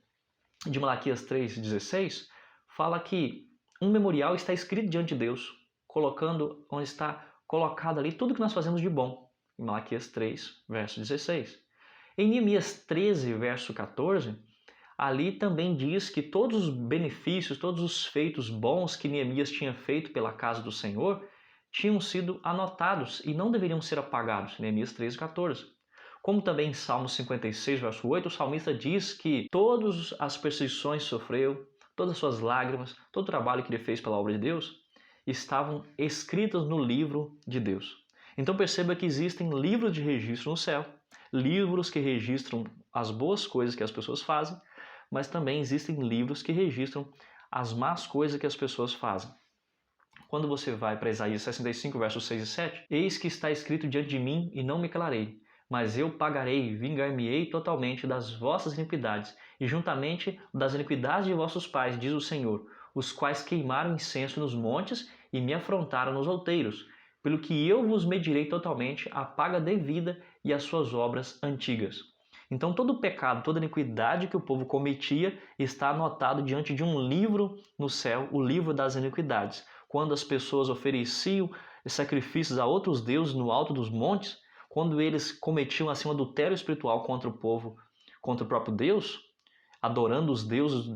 de Malaquias 3,16 fala que um memorial está escrito diante de Deus, colocando onde está colocado ali tudo que nós fazemos de bom. Em Malaquias 3, verso 16. Em Neemias 13, verso 14, ali também diz que todos os benefícios, todos os feitos bons que Neemias tinha feito pela casa do Senhor tinham sido anotados e não deveriam ser apagados. Neemias 13, 14. Como também em Salmo 56, verso 8, o salmista diz que todas as perseguições que sofreu, todas as suas lágrimas, todo o trabalho que ele fez pela obra de Deus, estavam escritos no livro de Deus. Então perceba que existem livros de registro no céu, livros que registram as boas coisas que as pessoas fazem, mas também existem livros que registram as más coisas que as pessoas fazem. Quando você vai para Isaías 65, versos 6 e 7, eis que está escrito diante de mim e não me calarei, mas eu pagarei, vingar-me-ei totalmente das vossas iniquidades, e juntamente das iniquidades de vossos pais, diz o Senhor, os quais queimaram incenso nos montes e me afrontaram nos outeiros, pelo que eu vos medirei totalmente a paga devida e as suas obras antigas. Então todo o pecado, toda a iniquidade que o povo cometia está anotado diante de um livro no céu, o livro das iniquidades. Quando as pessoas ofereciam sacrifícios a outros deuses no alto dos montes, quando eles cometiam assim um adultério espiritual contra o povo, contra o próprio Deus, adorando os deuses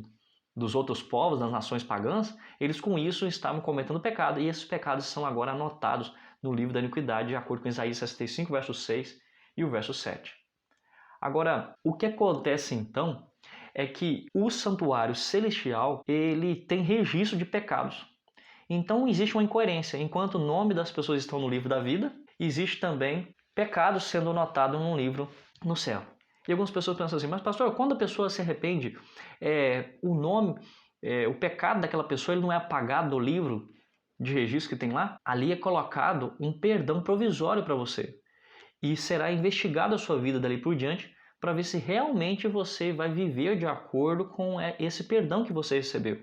dos outros povos, das nações pagãs, eles com isso estavam cometendo pecado, e esses pecados são agora anotados no livro da iniquidade, de acordo com Isaías 65, verso 6 e o verso 7. Agora, o que acontece então é que o santuário celestial, ele tem registro de pecados. Então existe uma incoerência. Enquanto o nome das pessoas estão no livro da vida, existe também pecados sendo anotados num livro no céu. E algumas pessoas pensam assim, mas pastor, quando a pessoa se arrepende, o pecado daquela pessoa ele não é apagado do livro de registro que tem lá? Ali é colocado um perdão provisório para você. E será investigada a sua vida dali por diante para ver se realmente você vai viver de acordo com esse perdão que você recebeu.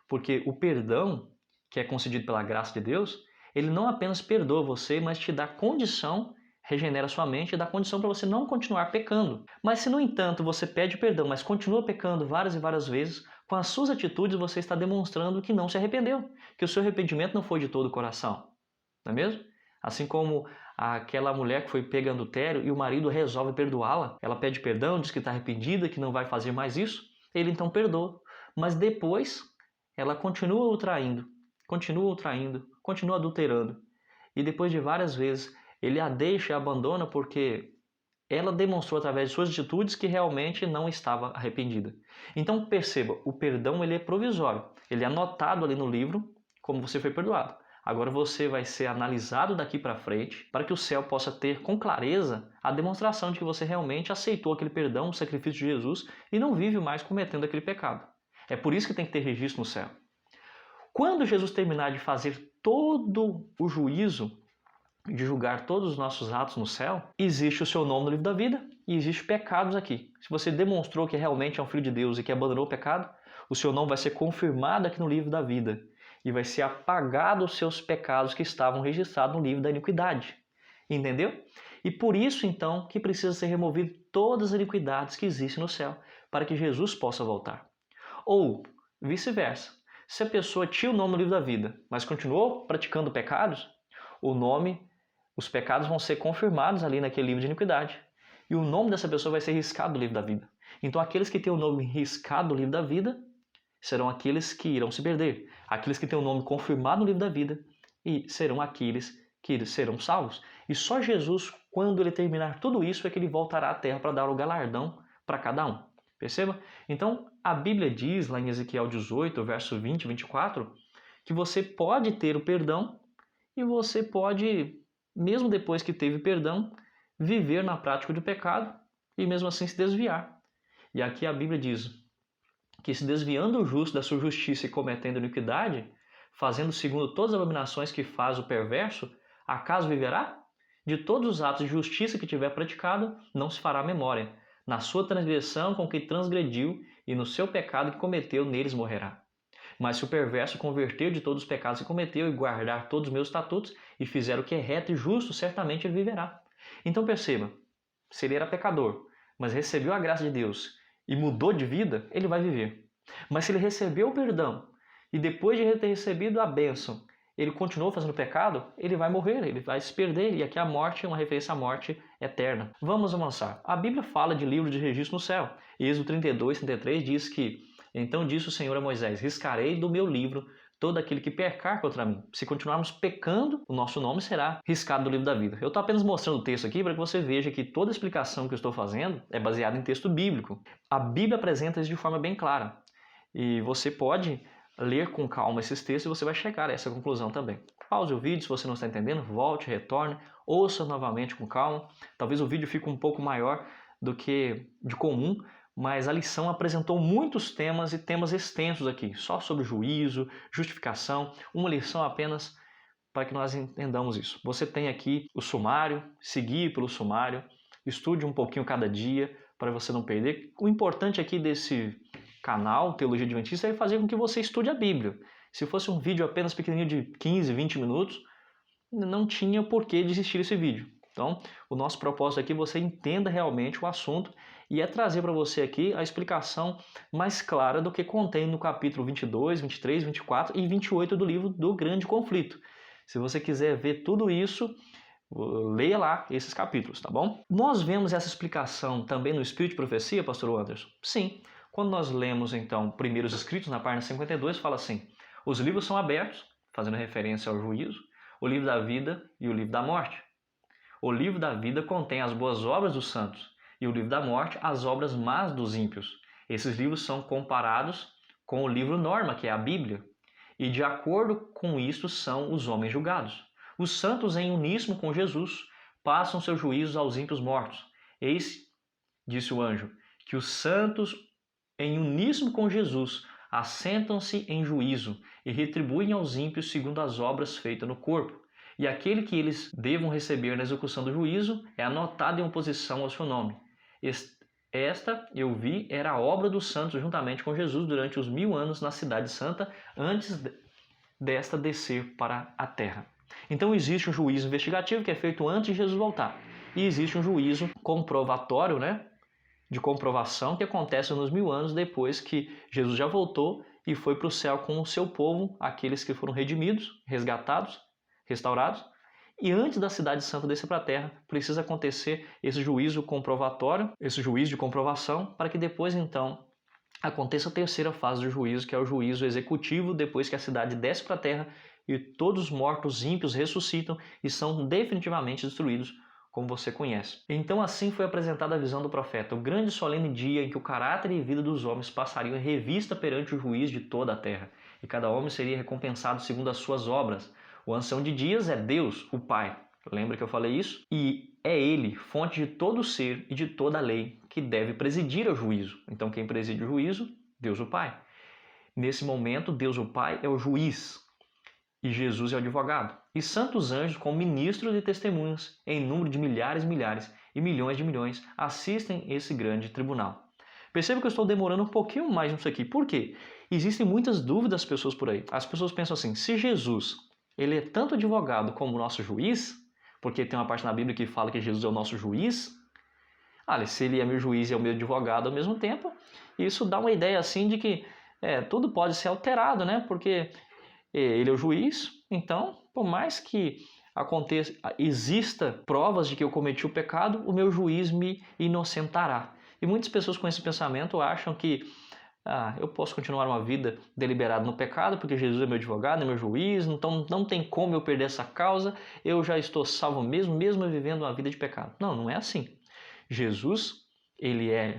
Porque o perdão, que é concedido pela graça de Deus, ele não apenas perdoa você, mas te dá condição, regenera sua mente e dá condição para você não continuar pecando. Mas se, no entanto, você pede perdão, mas continua pecando várias e várias vezes, com as suas atitudes você está demonstrando que não se arrependeu, que o seu arrependimento não foi de todo o coração. Não é mesmo? Assim como aquela mulher que foi pega em adultério e o marido resolve perdoá-la, ela pede perdão, diz que está arrependida, que não vai fazer mais isso, ele então perdoa. Mas depois ela continua o traindo, continua adulterando. E depois de várias vezes ele a deixa e a abandona porque ela demonstrou através de suas atitudes que realmente não estava arrependida. Então perceba, o perdão ele é provisório, ele é anotado ali no livro como você foi perdoado. Agora você vai ser analisado daqui para frente para que o céu possa ter com clareza a demonstração de que você realmente aceitou aquele perdão, o sacrifício de Jesus e não vive mais cometendo aquele pecado. É por isso que tem que ter registro no céu. Quando Jesus terminar de fazer todo o juízo, de julgar todos os nossos atos no céu, existe o seu nome no livro da vida e existe pecados aqui. Se você demonstrou que realmente é um filho de Deus e que abandonou o pecado, o seu nome vai ser confirmado aqui no livro da vida. e vai ser apagado os seus pecados que estavam registrados no livro da iniquidade. Entendeu? E por isso, então, que precisa ser removido todas as iniquidades que existem no céu, para que Jesus possa voltar. Ou, vice-versa. Se a pessoa tinha o nome no livro da vida, mas continuou praticando pecados, os pecados vão ser confirmados ali naquele livro de iniquidade. E o nome dessa pessoa vai ser riscado do livro da vida. Então, aqueles que têm o nome riscado do livro da vida serão aqueles que irão se perder. Aqueles que têm o nome confirmado no livro da vida e serão aqueles que serão salvos. E só Jesus, quando ele terminar tudo isso, é que ele voltará à terra para dar o galardão para cada um. Perceba? Então, a Bíblia diz lá em Ezequiel 18, verso 20 e 24, que você pode ter o perdão e você pode, mesmo depois que teve perdão, viver na prática do pecado e mesmo assim se desviar. E aqui a Bíblia diz que se desviando o justo da sua justiça e cometendo iniquidade, fazendo segundo todas as abominações que faz o perverso, acaso viverá? De todos os atos de justiça que tiver praticado, não se fará memória. Na sua transgressão com que transgrediu e no seu pecado que cometeu, neles morrerá. Mas se o perverso converter de todos os pecados que cometeu e guardar todos os meus estatutos e fizer o que é reto e justo, certamente ele viverá. Então perceba, se ele era pecador, mas recebeu a graça de Deus e mudou de vida, ele vai viver. Mas se ele recebeu o perdão e depois de ter recebido a bênção, ele continuou fazendo pecado, ele vai morrer, ele vai se perder. E aqui a morte é uma referência à morte eterna. Vamos avançar. A Bíblia fala de livro de registro no céu. Êxodo 32, 33 diz que: então disse o Senhor a Moisés, riscarei do meu livro todo aquele que pecar contra mim. Se continuarmos pecando, o nosso nome será riscado do livro da vida. Eu estou apenas mostrando o texto aqui para que você veja que toda a explicação que eu estou fazendo é baseada em texto bíblico. A Bíblia apresenta isso de forma bem clara. E você pode ler com calma esses textos e você vai chegar a essa conclusão também. Pause o vídeo se você não está entendendo, volte, retorne, ouça novamente com calma. Talvez o vídeo fique um pouco maior do que de comum, mas a lição apresentou muitos temas e temas extensos aqui, só sobre juízo, justificação, uma lição apenas para que nós entendamos isso. Você tem aqui o sumário, seguir pelo sumário, estude um pouquinho cada dia para você não perder. O importante aqui desse canal Teologia Adventista é fazer com que você estude a Bíblia. Se fosse um vídeo apenas pequenininho de 15, 20 minutos, não tinha por que desistir desse vídeo. Então, o nosso propósito aqui é que você entenda realmente o assunto e é trazer para você aqui a explicação mais clara do que contém no capítulo 22, 23, 24 e 28 do livro do Grande Conflito. Se você quiser ver tudo isso, leia lá esses capítulos, tá bom? Nós vemos essa explicação também no Espírito de Profecia, pastor Anderson? Sim. Quando nós lemos, então, Primeiros Escritos, na página 52, fala assim: os livros são abertos, fazendo referência ao juízo, o livro da vida e o livro da morte. O livro da vida contém as boas obras dos santos e o livro da morte, as obras más dos ímpios. Esses livros são comparados com o livro norma, que é a Bíblia, e de acordo com isto são os homens julgados. Os santos, em uníssono com Jesus, passam seus juízos aos ímpios mortos. Eis, disse o anjo, que os santos, em uníssono com Jesus, assentam-se em juízo e retribuem aos ímpios segundo as obras feitas no corpo. E aquele que eles devam receber na execução do juízo é anotado em oposição ao seu nome. Esta, eu vi, era a obra dos santos juntamente com Jesus durante os 1000 anos na cidade santa, antes desta descer para a terra. Então existe um juízo investigativo que é feito antes de Jesus voltar. E existe um juízo comprovatório, de comprovação, que acontece nos 1000 anos depois que Jesus já voltou e foi para o céu com o seu povo, aqueles que foram redimidos, resgatados, restaurados. E antes da cidade santa descer para a terra, precisa acontecer esse juízo comprovatório, esse juízo de comprovação, para que depois então aconteça a terceira fase do juízo, que é o juízo executivo, depois que a cidade desce para a terra e todos os mortos ímpios ressuscitam e são definitivamente destruídos, como você conhece. Então assim foi apresentada a visão do profeta, o grande e solene dia em que o caráter e vida dos homens passariam em revista perante o juiz de toda a terra, e cada homem seria recompensado segundo as suas obras. O ancião de dias é Deus, o Pai. Lembra que eu falei isso? E é Ele, fonte de todo o ser e de toda a lei, que deve presidir ao juízo. Então quem preside o juízo? Deus o Pai. Nesse momento, Deus o Pai é o juiz e Jesus é o advogado. E santos anjos, como ministros e testemunhas, em número de milhares e milhares e milhões de milhões, assistem esse grande tribunal. Perceba que eu estou demorando um pouquinho mais nisso aqui. Por quê? Existem muitas dúvidas das pessoas por aí. As pessoas pensam assim, se Jesus ele é tanto advogado como o nosso juiz, porque tem uma parte na Bíblia que fala que Jesus é o nosso juiz, se ele é meu juiz e é o meu advogado ao mesmo tempo, isso dá uma ideia assim de que tudo pode ser alterado, né? Porque ele é o juiz, então, por mais que exista provas de que eu cometi o pecado, o meu juiz me inocentará. E muitas pessoas com esse pensamento acham que eu posso continuar uma vida deliberada no pecado, porque Jesus é meu advogado, é meu juiz, então não tem como eu perder essa causa, eu já estou salvo mesmo vivendo uma vida de pecado. Não, não é assim. Jesus, ele é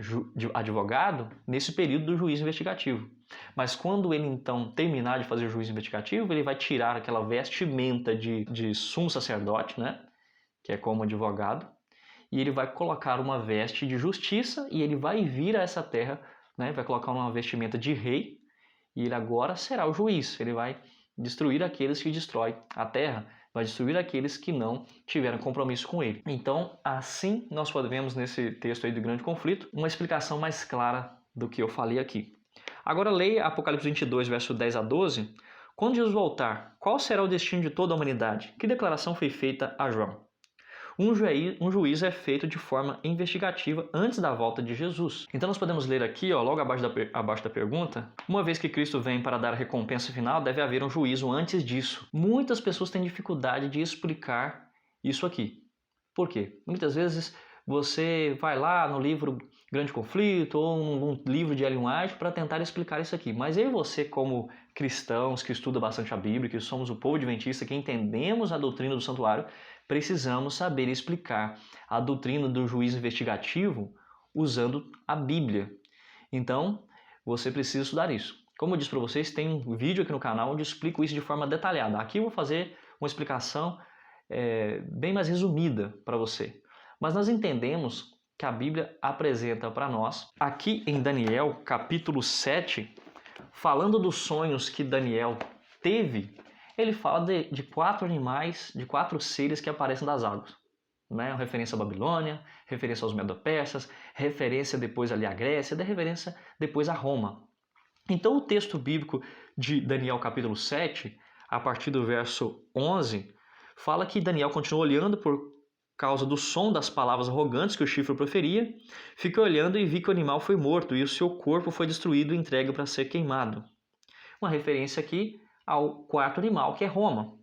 advogado nesse período do juízo investigativo. Mas quando ele então terminar de fazer o juízo investigativo, ele vai tirar aquela vestimenta de sumo sacerdote, né? Que é como advogado, e ele vai colocar uma veste de justiça e ele vai vir a essa terra, né? Vai colocar uma vestimenta de rei e ele agora será o juiz. Ele vai destruir aqueles que destroem a terra, vai destruir aqueles que não tiveram compromisso com ele. Então, assim nós podemos, nesse texto aí do grande conflito, uma explicação mais clara do que eu falei aqui. Agora leia Apocalipse 22, verso 10 a 12. Quando Jesus voltar, qual será o destino de toda a humanidade? Que declaração foi feita a João? Um juízo é feito de forma investigativa antes da volta de Jesus. Então nós podemos ler aqui, logo abaixo da pergunta, uma vez que Cristo vem para dar a recompensa final, deve haver um juízo antes disso. Muitas pessoas têm dificuldade de explicar isso aqui. Por quê? Muitas vezes você vai lá no livro Grande Conflito ou num livro de Ellen White para tentar explicar isso aqui. Mas eu e você, como cristãos que estudam bastante a Bíblia, que somos o povo adventista, que entendemos a doutrina do santuário, precisamos saber explicar a doutrina do juízo investigativo usando a Bíblia. Então, você precisa estudar isso. Como eu disse para vocês, tem um vídeo aqui no canal onde eu explico isso de forma detalhada. Aqui eu vou fazer uma explicação bem mais resumida para você. Mas nós entendemos que a Bíblia apresenta para nós, aqui em Daniel, capítulo 7, falando dos sonhos que Daniel teve, ele fala de 4 animais, de 4 seres que aparecem das águas. Né? Referência à Babilônia, referência aos Medo-Persas, referência depois ali à Grécia, referência depois a Roma. Então o texto bíblico de Daniel capítulo 7, a partir do verso 11, fala que Daniel continuou olhando por causa do som das palavras arrogantes que o chifre proferia, fiquei olhando e vi que o animal foi morto e o seu corpo foi destruído e entregue para ser queimado. Uma referência aqui ao 4º animal, que é Roma.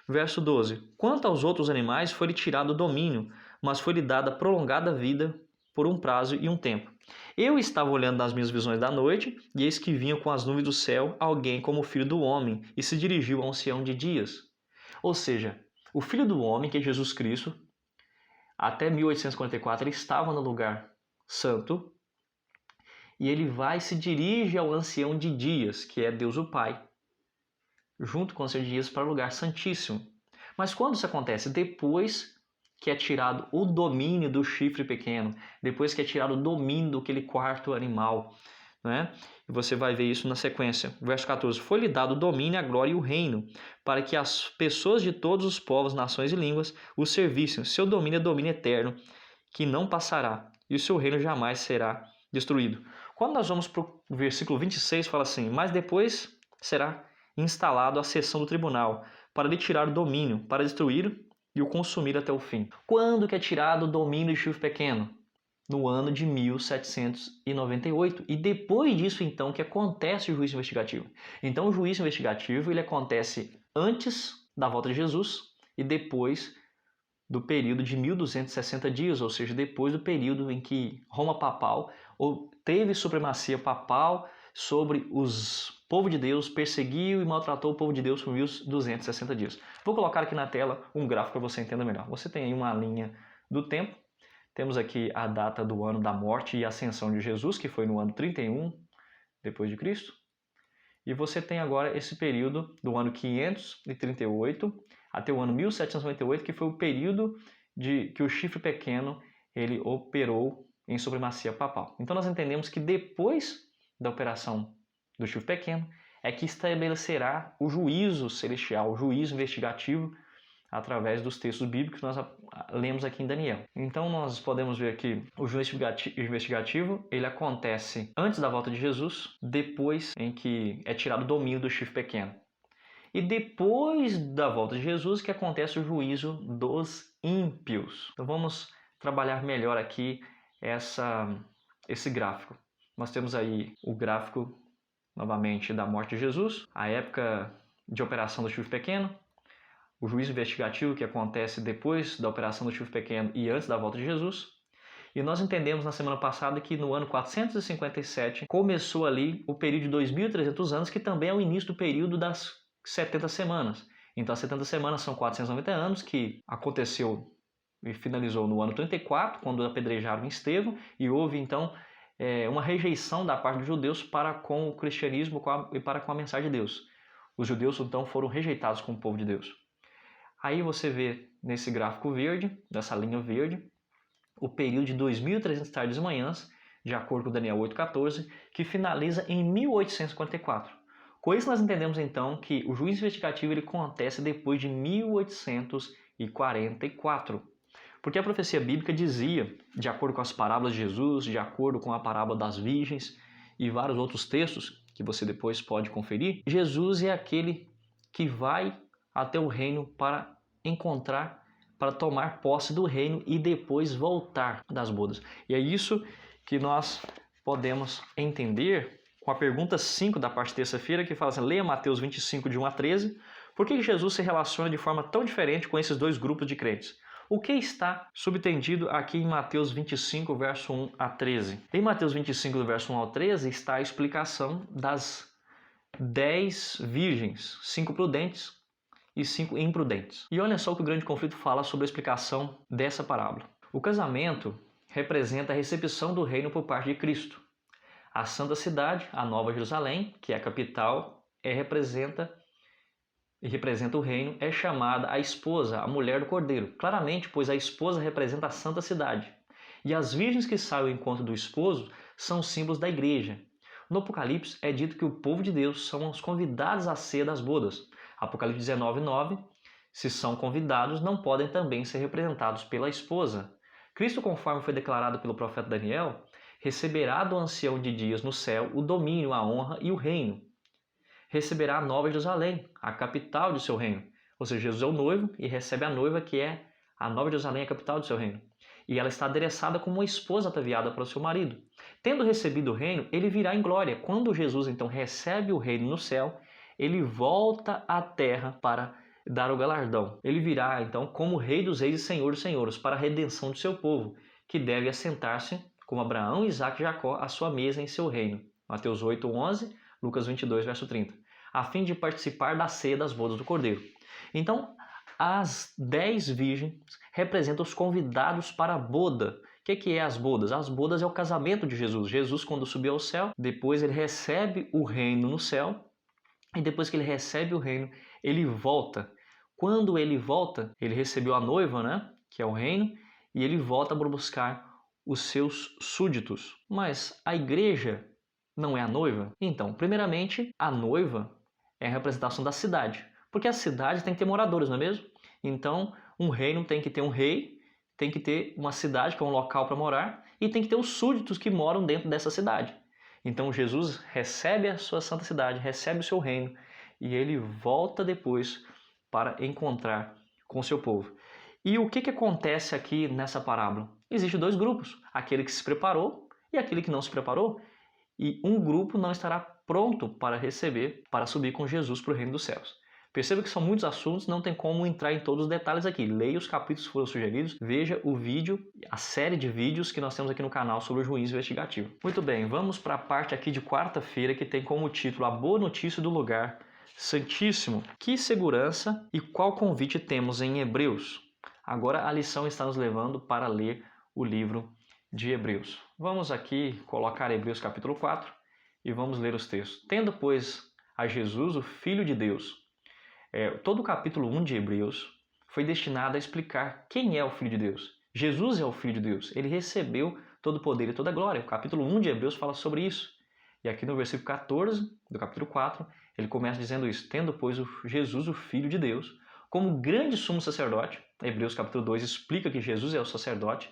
Verso 12. Quanto aos outros animais, foi-lhe tirado o domínio, mas foi-lhe dada prolongada vida por um prazo e um tempo. Eu estava olhando nas minhas visões da noite, e eis que vinha com as nuvens do céu alguém como o Filho do Homem, e se dirigiu ao ancião de dias. Ou seja, o Filho do Homem, que é Jesus Cristo, até 1844 ele estava no lugar santo, e ele vai e se dirige ao ancião de dias, que é Deus o Pai, junto com o ancião de dias para o lugar santíssimo. Mas quando isso acontece? Depois que é tirado o domínio do chifre pequeno, depois que é tirado o domínio daquele 4º animal, né? E você vai ver isso na sequência. Verso 14. Foi-lhe dado o domínio, a glória e o reino, para que as pessoas de todos os povos, nações e línguas o servissem. Seu domínio é domínio eterno, que não passará, e o seu reino jamais será destruído. Quando nós vamos para o versículo 26, fala assim, mas depois será instalado a sessão do tribunal, para lhe tirar o domínio, para destruir e o consumir até o fim. Quando que é tirado o domínio de chifre pequeno? No ano de 1798. E depois disso, então, que acontece o juízo investigativo. Então, o juízo investigativo ele acontece antes da volta de Jesus e depois do período de 1260 dias, ou seja, depois do período em que Roma papal teve supremacia papal sobre os povo de Deus, perseguiu e maltratou o povo de Deus por 1260 dias. Vou colocar aqui na tela um gráfico para você entender melhor. Você tem aí uma linha do tempo. Temos aqui a data do ano da morte e ascensão de Jesus, que foi no ano 31 depois de Cristo. E você tem agora esse período do ano 538 até o ano 1798, que foi o período que o chifre pequeno ele operou em supremacia papal. Então nós entendemos que depois da operação do chifre pequeno é que estabelecerá o juízo celestial, o juízo investigativo através dos textos bíblicos que nós lemos aqui em Daniel. Então nós podemos ver que o juízo investigativo ele acontece antes da volta de Jesus, depois em que é tirado o domínio do chifre pequeno. E depois da volta de Jesus que acontece o juízo dos ímpios. Então vamos trabalhar melhor aqui esse gráfico. Nós temos aí o gráfico, novamente, da morte de Jesus, a época de operação do chifre pequeno, o juízo investigativo que acontece depois da operação do chifre pequeno e antes da volta de Jesus. E nós entendemos na semana passada que no ano 457 começou ali o período de 2.300 anos, que também é o início do período das 70 semanas. Então as 70 semanas são 490 anos, que aconteceu e finalizou no ano 34, quando apedrejaram Estevão, e houve então uma rejeição da parte dos judeus para com o cristianismo e para com a mensagem de Deus. Os judeus então foram rejeitados como povo de Deus. Aí você vê nesse gráfico verde, nessa linha verde, o período de 2.300 tardes e manhãs, de acordo com Daniel 8,14, que finaliza em 1844. Com isso nós entendemos então que o juízo investigativo ele acontece depois de 1844. Porque a profecia bíblica dizia, de acordo com as parábolas de Jesus, de acordo com a parábola das virgens e vários outros textos que você depois pode conferir, Jesus é aquele que vai até o reino para tomar posse do reino e depois voltar das bodas. E é isso que nós podemos entender com a pergunta 5 da parte de terça-feira, que fala assim, leia Mateus 25, de 1 a 13, por que Jesus se relaciona de forma tão diferente com esses dois grupos de crentes? O que está subtendido aqui em Mateus 25, verso 1 a 13? Em Mateus 25, do verso 1 ao 13, está a explicação das 10 virgens, 5 prudentes e 5 imprudentes. E olha só o que o grande conflito fala sobre a explicação dessa parábola. O casamento representa a recepção do reino por parte de Cristo. A santa cidade, a Nova Jerusalém, que é a capital, representa o reino, é chamada a esposa, a mulher do Cordeiro. Claramente, pois a esposa representa a santa cidade. E as virgens que saem ao encontro do esposo são símbolos da igreja. No Apocalipse é dito que o povo de Deus são os convidados à ceia das bodas. Apocalipse 19, 9, se são convidados, não podem também ser representados pela esposa. Cristo, conforme foi declarado pelo profeta Daniel, receberá do ancião de dias no céu o domínio, a honra e o reino. Receberá a Nova Jerusalém, a capital de seu reino. Ou seja, Jesus é o noivo e recebe a noiva, que é a Nova Jerusalém, a capital do seu reino. E ela está adereçada como uma esposa ataviada para o seu marido. Tendo recebido o reino, ele virá em glória. Quando Jesus então recebe o reino no céu, ele volta à terra para dar o galardão. Ele virá então como Rei dos Reis e Senhor dos Senhores para a redenção do seu povo, que deve assentar-se como Abraão, Isaque e Jacó à sua mesa em seu reino. Mateus 8, 11, Lucas 22, verso 30. A fim de participar da ceia das bodas do Cordeiro. Então, as 10 virgens representam os convidados para a boda. O que é as bodas? As bodas é o casamento de Jesus. Jesus, quando subiu ao céu, depois ele recebe o reino no céu, e depois que ele recebe o reino, ele volta. Quando ele volta, ele recebeu a noiva, né, que é o reino, e ele volta para buscar os seus súditos. Mas a igreja não é a noiva? Então, primeiramente, a noiva é a representação da cidade. Porque a cidade tem que ter moradores, não é mesmo? Então, um reino tem que ter um rei, tem que ter uma cidade, que é um local para morar, e tem que ter os súditos que moram dentro dessa cidade. Então, Jesus recebe a sua santa cidade, recebe o seu reino, e ele volta depois para encontrar com o seu povo. E o que acontece aqui nessa parábola? Existem dois grupos, aquele que se preparou e aquele que não se preparou, e um grupo não estará pronto para receber, para subir com Jesus para o reino dos céus. Perceba que são muitos assuntos, não tem como entrar em todos os detalhes aqui. Leia os capítulos que foram sugeridos, veja o vídeo, a série de vídeos que nós temos aqui no canal sobre o juízo investigativo. Muito bem, vamos para a parte aqui de quarta-feira que tem como título A Boa Notícia do Lugar Santíssimo. Que segurança e qual convite temos em Hebreus? Agora a lição está nos levando para ler o livro de Hebreus. Vamos aqui colocar Hebreus capítulo 4 e vamos ler os textos. Tendo, pois, a Jesus, o Filho de Deus. Todo o capítulo 1 de Hebreus foi destinado a explicar quem é o Filho de Deus. Jesus é o Filho de Deus. Ele recebeu todo o poder e toda a glória. O capítulo 1 de Hebreus fala sobre isso. E aqui no versículo 14 do capítulo 4, ele começa dizendo isso. Tendo, pois, Jesus, o Filho de Deus, como grande sumo sacerdote. Hebreus capítulo 2 explica que Jesus é o sacerdote.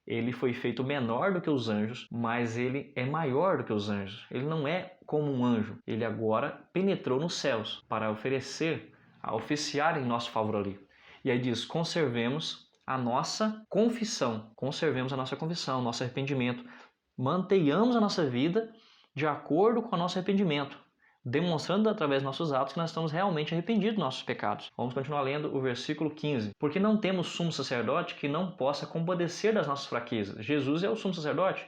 Ele foi feito menor do que os anjos, mas ele é maior do que os anjos. Ele não é como um anjo. Ele agora penetrou nos céus para oficiar em nosso favor ali. E aí diz, conservemos a nossa confissão, nosso arrependimento. Mantenhamos a nossa vida de acordo com o nosso arrependimento, demonstrando através dos nossos atos que nós estamos realmente arrependidos dos nossos pecados. Vamos continuar lendo o versículo 15. Porque não temos sumo sacerdote que não possa compadecer das nossas fraquezas. Jesus é o sumo sacerdote.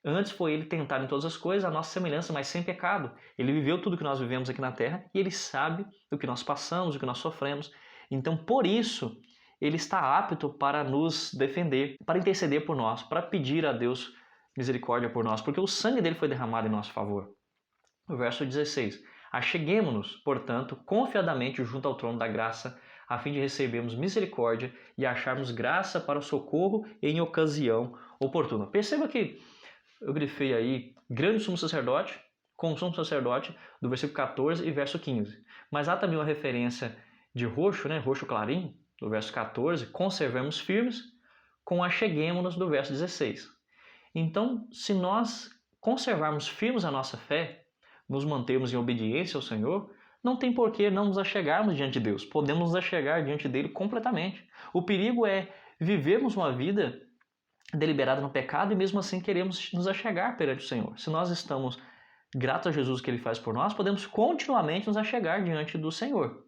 Antes foi ele tentado em todas as coisas, a nossa semelhança, mas sem pecado. Ele viveu tudo que nós vivemos aqui na terra e ele sabe do que nós passamos, do que nós sofremos. Então, por isso, ele está apto para nos defender, para interceder por nós, para pedir a Deus misericórdia por nós, porque o sangue dele foi derramado em nosso favor. O verso 16. Acheguemo-nos, portanto, confiadamente junto ao trono da graça, a fim de recebermos misericórdia e acharmos graça para o socorro em ocasião oportuna. Perceba que eu grifei aí grande sumo sacerdote com sumo sacerdote do versículo 14 e verso 15. Mas há também uma referência de roxo, roxo clarinho, do verso 14, conservemos firmes, com acheguemo-nos do verso 16. Então, se nós conservarmos firmes a nossa fé, nos mantermos em obediência ao Senhor, não tem por que não nos achegarmos diante de Deus. Podemos nos achegar diante dele completamente. O perigo é vivermos uma vida deliberada no pecado e mesmo assim queremos nos achegar perante o Senhor. Se nós estamos gratos a Jesus que ele faz por nós, podemos continuamente nos achegar diante do Senhor.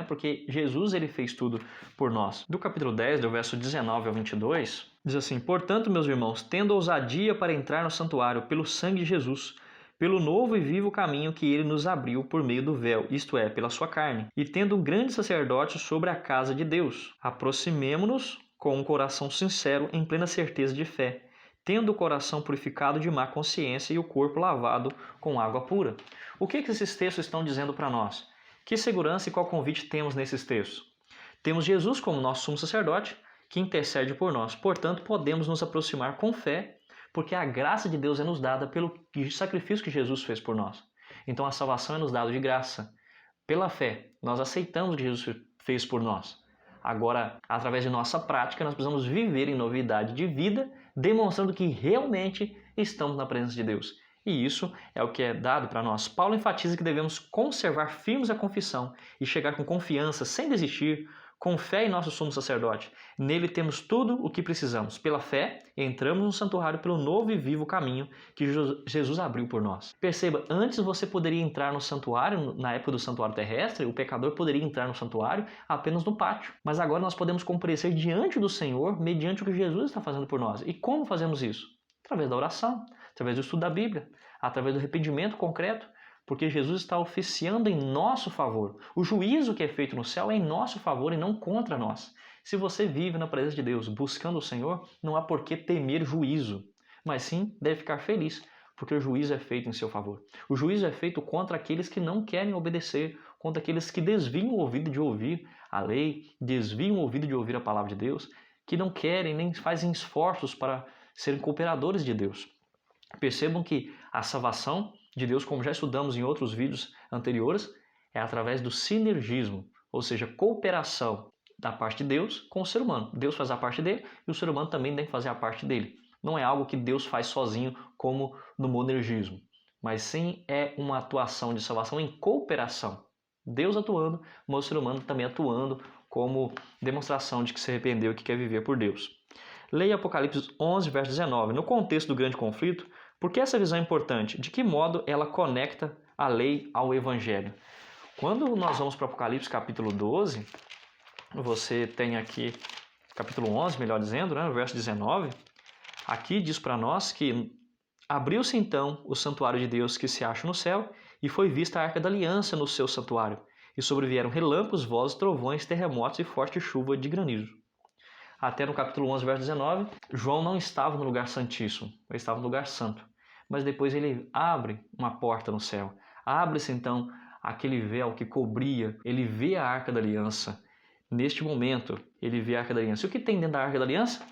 Porque Jesus ele fez tudo por nós. Do capítulo 10, do verso 19 ao 22, diz assim: Portanto, meus irmãos, tendo ousadia para entrar no santuário pelo sangue de Jesus, pelo novo e vivo caminho que ele nos abriu por meio do véu, isto é, pela sua carne, e tendo um grande sacerdote sobre a casa de Deus, aproximemo-nos com um coração sincero em plena certeza de fé, tendo o coração purificado de má consciência e o corpo lavado com água pura. O que esses textos estão dizendo para nós? Que segurança e qual convite temos nesses textos? Temos Jesus como nosso sumo sacerdote, que intercede por nós. Portanto, podemos nos aproximar com fé, porque a graça de Deus é nos dada pelo sacrifício que Jesus fez por nós. Então, a salvação é nos dada de graça. Pela fé, nós aceitamos o que Jesus fez por nós. Agora, através de nossa prática, nós precisamos viver em novidade de vida, demonstrando que realmente estamos na presença de Deus. E isso é o que é dado para nós. Paulo enfatiza que devemos conservar firmes a confissão e chegar com confiança, sem desistir, com fé em nosso sumo sacerdote. Nele temos tudo o que precisamos. Pela fé, entramos no santuário pelo novo e vivo caminho que Jesus abriu por nós. Perceba, antes você poderia entrar no santuário, na época do santuário terrestre, o pecador poderia entrar no santuário apenas no pátio. Mas agora nós podemos comparecer diante do Senhor mediante o que Jesus está fazendo por nós. E como fazemos isso? Através da oração, através do estudo da Bíblia, através do arrependimento concreto, porque Jesus está oficiando em nosso favor. O juízo que é feito no céu é em nosso favor e não contra nós. Se você vive na presença de Deus, buscando o Senhor, não há por que temer juízo, mas sim deve ficar feliz, porque o juízo é feito em seu favor. O juízo é feito contra aqueles que não querem obedecer, contra aqueles que desviam o ouvido de ouvir a lei, desviam o ouvido de ouvir a palavra de Deus, que não querem nem fazem esforços para serem cooperadores de Deus. Percebam que a salvação de Deus, como já estudamos em outros vídeos anteriores, é através do sinergismo, ou seja, cooperação da parte de Deus com o ser humano. Deus faz a parte dele e o ser humano também tem que fazer a parte dele. Não é algo que Deus faz sozinho, como no monergismo, mas sim é uma atuação de salvação em cooperação. Deus atuando, mas o ser humano também atuando como demonstração de que se arrependeu e que quer viver por Deus. Leia Apocalipse 11, verso 19. No contexto do grande conflito, por que essa visão é importante? De que modo ela conecta a lei ao Evangelho? Quando nós vamos para Apocalipse capítulo 12, você tem aqui, capítulo 11, melhor dizendo, verso 19, aqui diz para nós que abriu-se então o santuário de Deus que se acha no céu e foi vista a arca da aliança no seu santuário. E sobrevieram relâmpagos, vozes, trovões, terremotos e forte chuva de granizo. Até no capítulo 11, verso 19, João não estava no lugar santíssimo, ele estava no lugar santo. Mas depois ele abre uma porta no céu. Abre-se então aquele véu que cobria, ele vê a Arca da Aliança. Neste momento, ele vê a Arca da Aliança. E o que tem dentro da Arca da Aliança?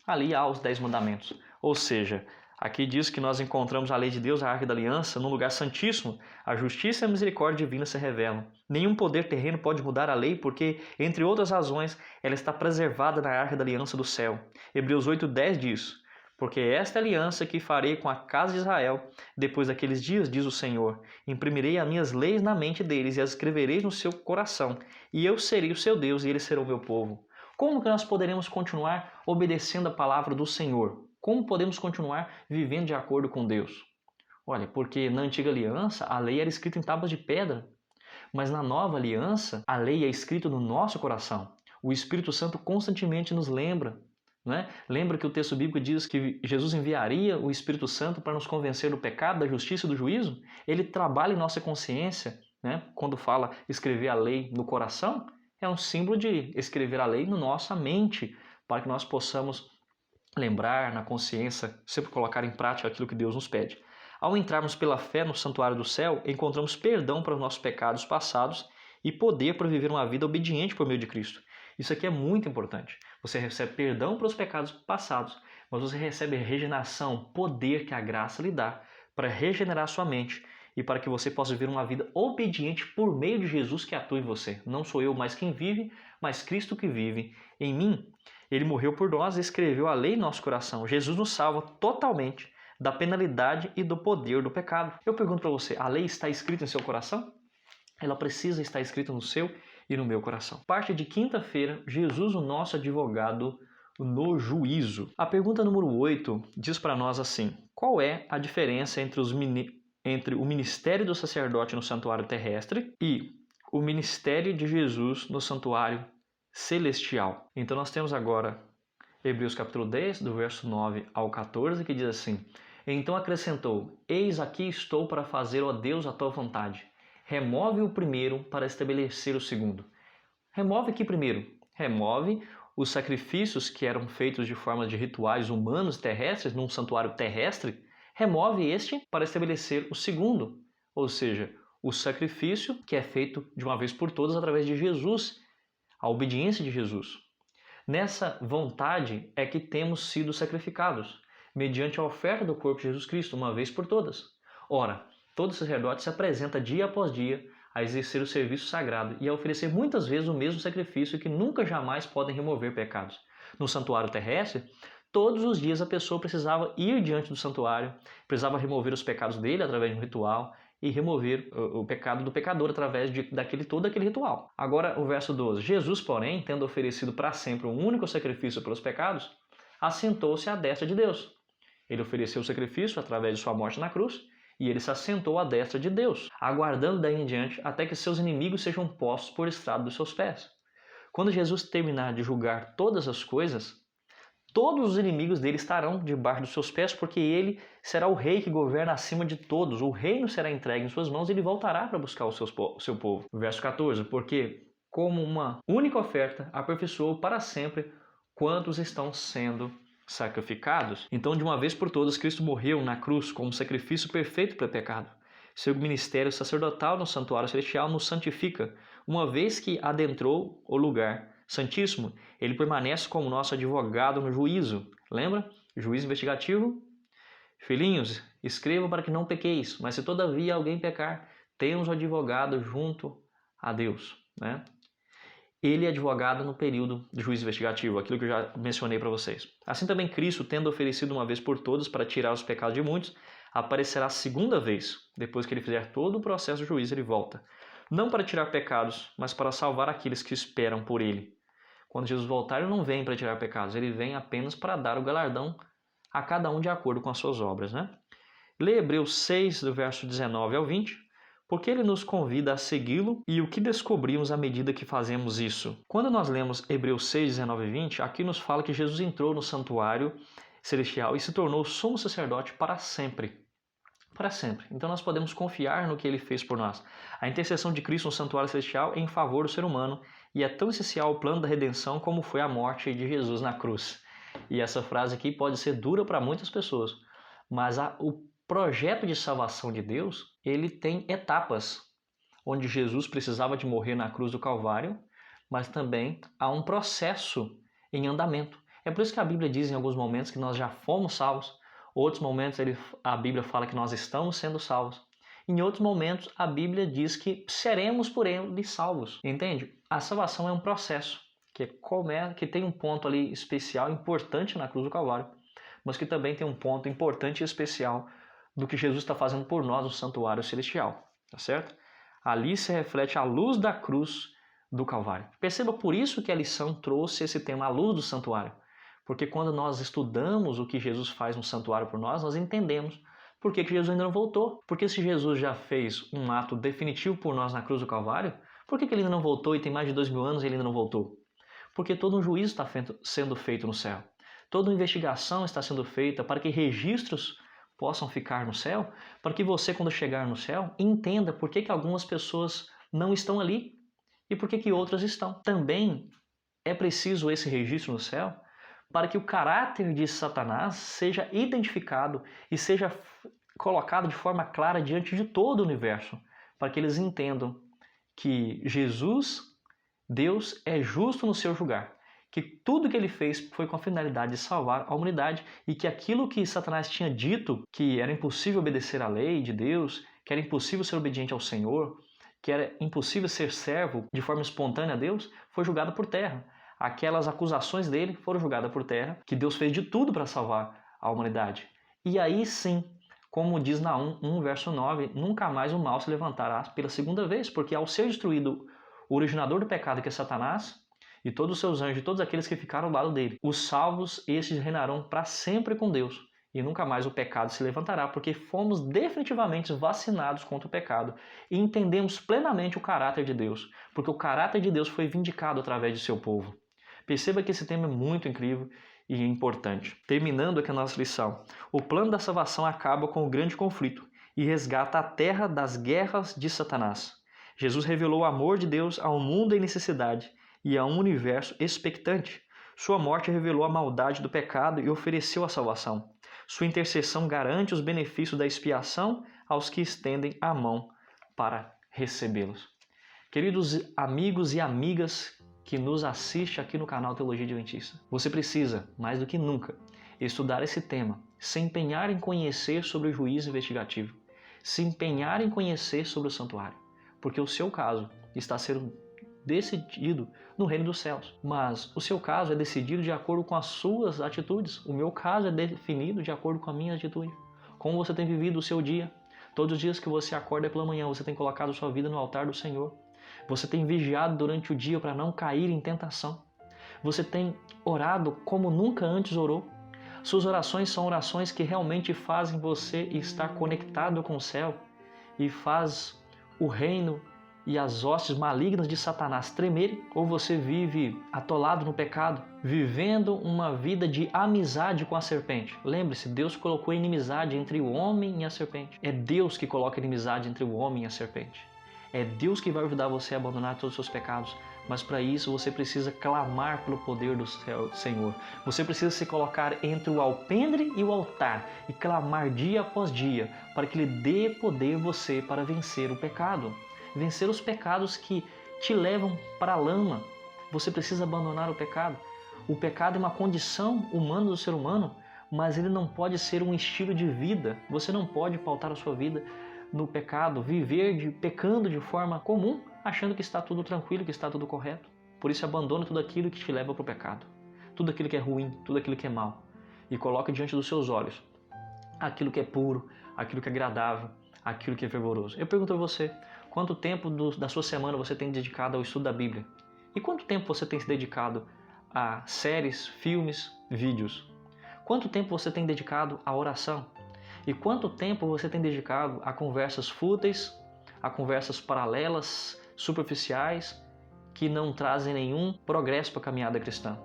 Ali há os 10 mandamentos. Ou seja, Aqui diz que nós encontramos a lei de Deus, a Arca da Aliança, num lugar santíssimo. A justiça e a misericórdia divina se revelam. Nenhum poder terreno pode mudar a lei porque, entre outras razões, ela está preservada na Arca da Aliança do céu. Hebreus 8:10 diz: porque esta é a aliança que farei com a casa de Israel depois daqueles dias, diz o Senhor. Imprimirei as minhas leis na mente deles e as escreverei no seu coração. E eu serei o seu Deus e eles serão o meu povo. Como que nós poderemos continuar obedecendo a palavra do Senhor? Como podemos continuar vivendo de acordo com Deus? Olha, porque na antiga aliança a lei era escrita em tábuas de pedra, mas na nova aliança a lei é escrita no nosso coração. O Espírito Santo constantemente nos lembra. Né? Lembra que o texto bíblico diz que Jesus enviaria o Espírito Santo para nos convencer do pecado, da justiça e do juízo? Ele trabalha em nossa consciência, né? Quando fala escrever a lei no coração, é um símbolo de escrever a lei na nossa mente, para que nós possamos lembrar na consciência, sempre colocar em prática aquilo que Deus nos pede. Ao entrarmos pela fé no santuário do céu, encontramos perdão para os nossos pecados passados e poder para viver uma vida obediente por meio de Cristo. Isso aqui é muito importante. Você recebe perdão para os pecados passados, mas você recebe regeneração, poder que a graça lhe dá para regenerar sua mente e para que você possa viver uma vida obediente por meio de Jesus que atua em você. Não sou eu mais quem vive, mas Cristo que vive em mim. Ele morreu por nós e escreveu a lei em nosso coração. Jesus nos salva totalmente da penalidade e do poder do pecado. Eu pergunto para você, a lei está escrita em seu coração? Ela precisa estar escrita no seu e no meu coração. Parte de quinta-feira, Jesus, o nosso advogado no juízo. A pergunta número 8 diz para nós assim: qual é a diferença entre o ministério do sacerdote no santuário terrestre e o ministério de Jesus no santuário celestial? Então nós temos agora Hebreus capítulo 10, do verso 9 ao 14, que diz assim: então acrescentou: eis aqui estou para fazer, ó Deus, a tua vontade. Remove o primeiro para estabelecer o segundo. Remove aqui primeiro. Remove os sacrifícios que eram feitos de forma de rituais humanos terrestres, num santuário terrestre. Remove este para estabelecer o segundo. Ou seja, o sacrifício que é feito de uma vez por todas através de Jesus. A obediência de Jesus. Nessa vontade é que temos sido sacrificados, mediante a oferta do corpo de Jesus Cristo, uma vez por todas. Ora, todo sacerdote se apresenta dia após dia a exercer o serviço sagrado e a oferecer muitas vezes o mesmo sacrifício que nunca jamais podem remover pecados. No santuário terrestre, todos os dias a pessoa precisava ir diante do santuário, precisava remover os pecados dele através de um ritual e remover o pecado do pecador através de todo aquele ritual. Agora o verso 12. Jesus, porém, tendo oferecido para sempre um único sacrifício pelos pecados, assentou-se à destra de Deus. Ele ofereceu o sacrifício através de sua morte na cruz, e ele se assentou à destra de Deus, aguardando daí em diante até que seus inimigos sejam postos por estrado dos seus pés. Quando Jesus terminar de julgar todas as coisas, todos os inimigos dele estarão debaixo dos seus pés, porque ele será o rei que governa acima de todos. O reino será entregue em suas mãos e ele voltará para buscar o seu povo. Verso 14, porque como uma única oferta aperfeiçoou para sempre quantos estão sendo sacrificados. Então, de uma vez por todas, Cristo morreu na cruz como sacrifício perfeito para o pecado. Seu ministério sacerdotal no santuário celestial nos santifica. Uma vez que adentrou o lugar santíssimo, ele permanece como nosso advogado no juízo. Lembra? Juízo investigativo. Filhinhos, escrevam para que não pequeis, mas se todavia alguém pecar, temos o advogado junto a Deus, né? Ele é advogado no período de juízo investigativo, aquilo que eu já mencionei para vocês. Assim também Cristo, tendo oferecido uma vez por todas para tirar os pecados de muitos, aparecerá segunda vez. Depois que ele fizer todo o processo do juízo, ele volta. Não para tirar pecados, mas para salvar aqueles que esperam por ele. Quando Jesus voltar, ele não vem para tirar pecados, ele vem apenas para dar o galardão a cada um de acordo com as suas obras, né? Lê Hebreus 6, do verso 19 ao 20. Porque ele nos convida a segui-lo e o que descobrimos à medida que fazemos isso. Quando nós lemos Hebreus 6, 19 e 20, aqui nos fala que Jesus entrou no santuário celestial e se tornou sumo sacerdote para sempre. Para sempre. Então nós podemos confiar no que ele fez por nós. A intercessão de Cristo no santuário celestial é em favor do ser humano e é tão essencial ao plano da redenção como foi a morte de Jesus na cruz. E essa frase aqui pode ser dura para muitas pessoas, mas o projeto de salvação de Deus, ele tem etapas, onde Jesus precisava de morrer na cruz do Calvário, mas também há um processo em andamento. É por isso que a Bíblia diz em alguns momentos que nós já fomos salvos, Outros momentos a Bíblia fala que nós estamos sendo salvos. Em outros momentos a Bíblia diz que seremos por ele salvos. Entende? A salvação é um processo que tem um ponto ali especial, importante na cruz do Calvário, mas que também tem um ponto importante e especial do que Jesus está fazendo por nós no santuário celestial. Tá certo? Ali se reflete a luz da cruz do Calvário. Perceba por isso que a lição trouxe esse tema, a luz do santuário. Porque quando nós estudamos o que Jesus faz no santuário por nós, nós entendemos por que Jesus ainda não voltou. Porque se Jesus já fez um ato definitivo por nós na cruz do Calvário, por que ele ainda não voltou e tem mais de 2000 anos e ele ainda não voltou? Porque todo um juízo está sendo feito no céu. Toda uma investigação está sendo feita para que registros possam ficar no céu, para que você, quando chegar no céu, entenda por que algumas pessoas não estão ali e por que outras estão. Também é preciso esse registro no céu para que o caráter de Satanás seja identificado e seja colocado de forma clara diante de todo o universo, para que eles entendam que Jesus, Deus, é justo no seu julgar, que tudo que ele fez foi com a finalidade de salvar a humanidade e que aquilo que Satanás tinha dito, que era impossível obedecer à lei de Deus, que era impossível ser obediente ao Senhor, que era impossível ser servo de forma espontânea a Deus, foi julgado por terra. Aquelas acusações dele foram julgadas por terra, que Deus fez de tudo para salvar a humanidade. E aí sim, como diz Naum 1, verso 9, nunca mais o mal se levantará pela segunda vez, porque ao ser destruído o originador do pecado, que é Satanás, e todos os seus anjos, e todos aqueles que ficaram ao lado dele, os salvos, estes reinarão para sempre com Deus, e nunca mais o pecado se levantará, porque fomos definitivamente vacinados contra o pecado e entendemos plenamente o caráter de Deus, porque o caráter de Deus foi vindicado através de seu povo. Perceba que esse tema é muito incrível e importante. Terminando aqui a nossa lição, o plano da salvação acaba com o grande conflito e resgata a terra das guerras de Satanás. Jesus revelou o amor de Deus a um mundo em necessidade e a um universo expectante. Sua morte revelou a maldade do pecado e ofereceu a salvação. Sua intercessão garante os benefícios da expiação aos que estendem a mão para recebê-los. Queridos amigos e amigas que nos assiste aqui no canal Teologia Adventista, você precisa, mais do que nunca, estudar esse tema, se empenhar em conhecer sobre o juízo investigativo, se empenhar em conhecer sobre o santuário, porque o seu caso está sendo decidido no reino dos céus, mas o seu caso é decidido de acordo com as suas atitudes, o meu caso é definido de acordo com a minha atitude, como você tem vivido o seu dia. Todos os dias que você acorda pela manhã, você tem colocado sua vida no altar do Senhor. Você tem vigiado durante o dia para não cair em tentação. Você tem orado como nunca antes orou. Suas orações são orações que realmente fazem você estar conectado com o céu e faz o reino e as hostes malignas de Satanás tremerem, ou você vive atolado no pecado, vivendo uma vida de amizade com a serpente. Lembre-se, Deus colocou inimizade entre o homem e a serpente. É Deus que coloca inimizade entre o homem e a serpente. É Deus que vai ajudar você a abandonar todos os seus pecados, mas para isso você precisa clamar pelo poder do Senhor. Você precisa se colocar entre o alpendre e o altar e clamar dia após dia para que Ele dê poder você para vencer o pecado. Vencer os pecados que te levam para a lama. Você precisa abandonar o pecado. O pecado é uma condição humana do ser humano, mas ele não pode ser um estilo de vida. Você não pode pautar a sua vida no pecado, viver pecando de forma comum, achando que está tudo tranquilo, que está tudo correto. Por isso abandona tudo aquilo que te leva para o pecado. Tudo aquilo que é ruim, tudo aquilo que é mal. E coloca diante dos seus olhos aquilo que é puro, aquilo que é agradável, aquilo que é fervoroso. Eu pergunto a você, quanto tempo da sua semana você tem dedicado ao estudo da Bíblia? E quanto tempo você tem se dedicado a séries, filmes, vídeos? Quanto tempo você tem dedicado à oração? E quanto tempo você tem dedicado a conversas fúteis, a conversas paralelas, superficiais, que não trazem nenhum progresso para a caminhada cristã?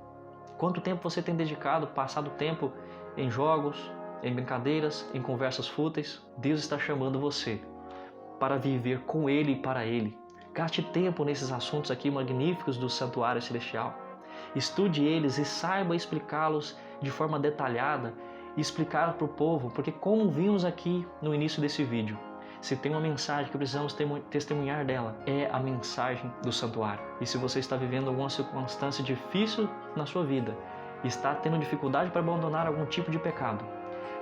Quanto tempo você tem dedicado, passado tempo em jogos, em brincadeiras, em conversas fúteis? Deus está chamando você para viver com Ele e para Ele. Gaste tempo nesses assuntos aqui magníficos do Santuário Celestial. Estude eles e saiba explicá-los de forma detalhada e explicar para o povo, porque como vimos aqui no início desse vídeo, se tem uma mensagem que precisamos testemunhar dela, é a mensagem do santuário. E se você está vivendo alguma circunstância difícil na sua vida, está tendo dificuldade para abandonar algum tipo de pecado,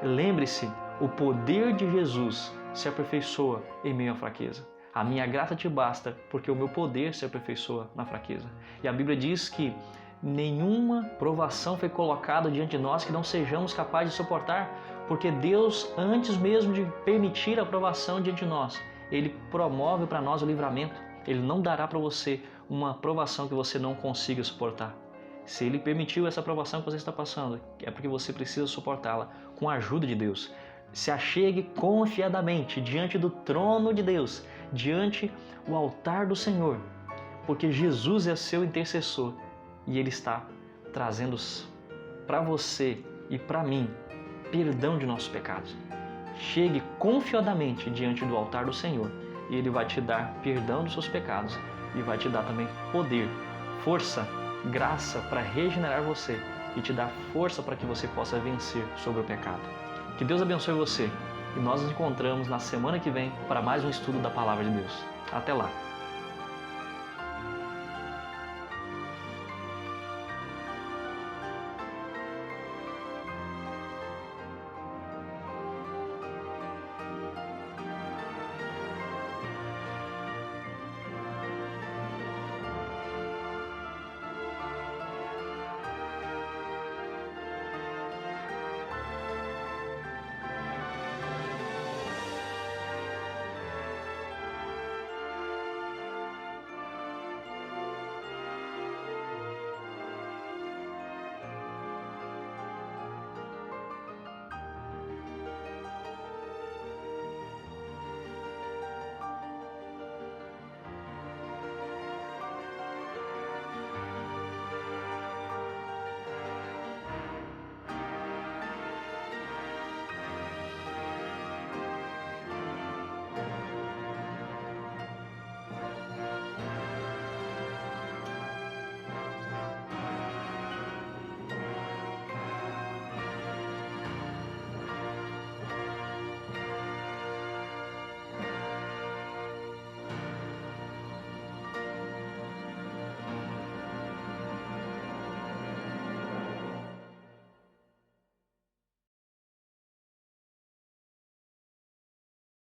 Lembre-se, o poder de Jesus se aperfeiçoa em meio à fraqueza. A minha graça te basta, porque o meu poder se aperfeiçoa na fraqueza. E a Bíblia diz que nenhuma provação foi colocada diante de nós que não sejamos capazes de suportar, porque Deus, antes mesmo de permitir a provação diante de nós, Ele promove para nós o livramento. Ele não dará para você uma provação que você não consiga suportar. Se Ele permitiu essa provação que você está passando, é porque você precisa suportá-la com a ajuda de Deus. Se achegue confiadamente diante do trono de Deus, diante o altar do Senhor, porque Jesus é seu intercessor e Ele está trazendo para você e para mim perdão de nossos pecados. Chegue confiadamente diante do altar do Senhor e Ele vai te dar perdão dos seus pecados e vai te dar também poder, força, graça para regenerar você e te dar força para que você possa vencer sobre o pecado. Que Deus abençoe você e nós nos encontramos na semana que vem para mais um estudo da Palavra de Deus. Até lá!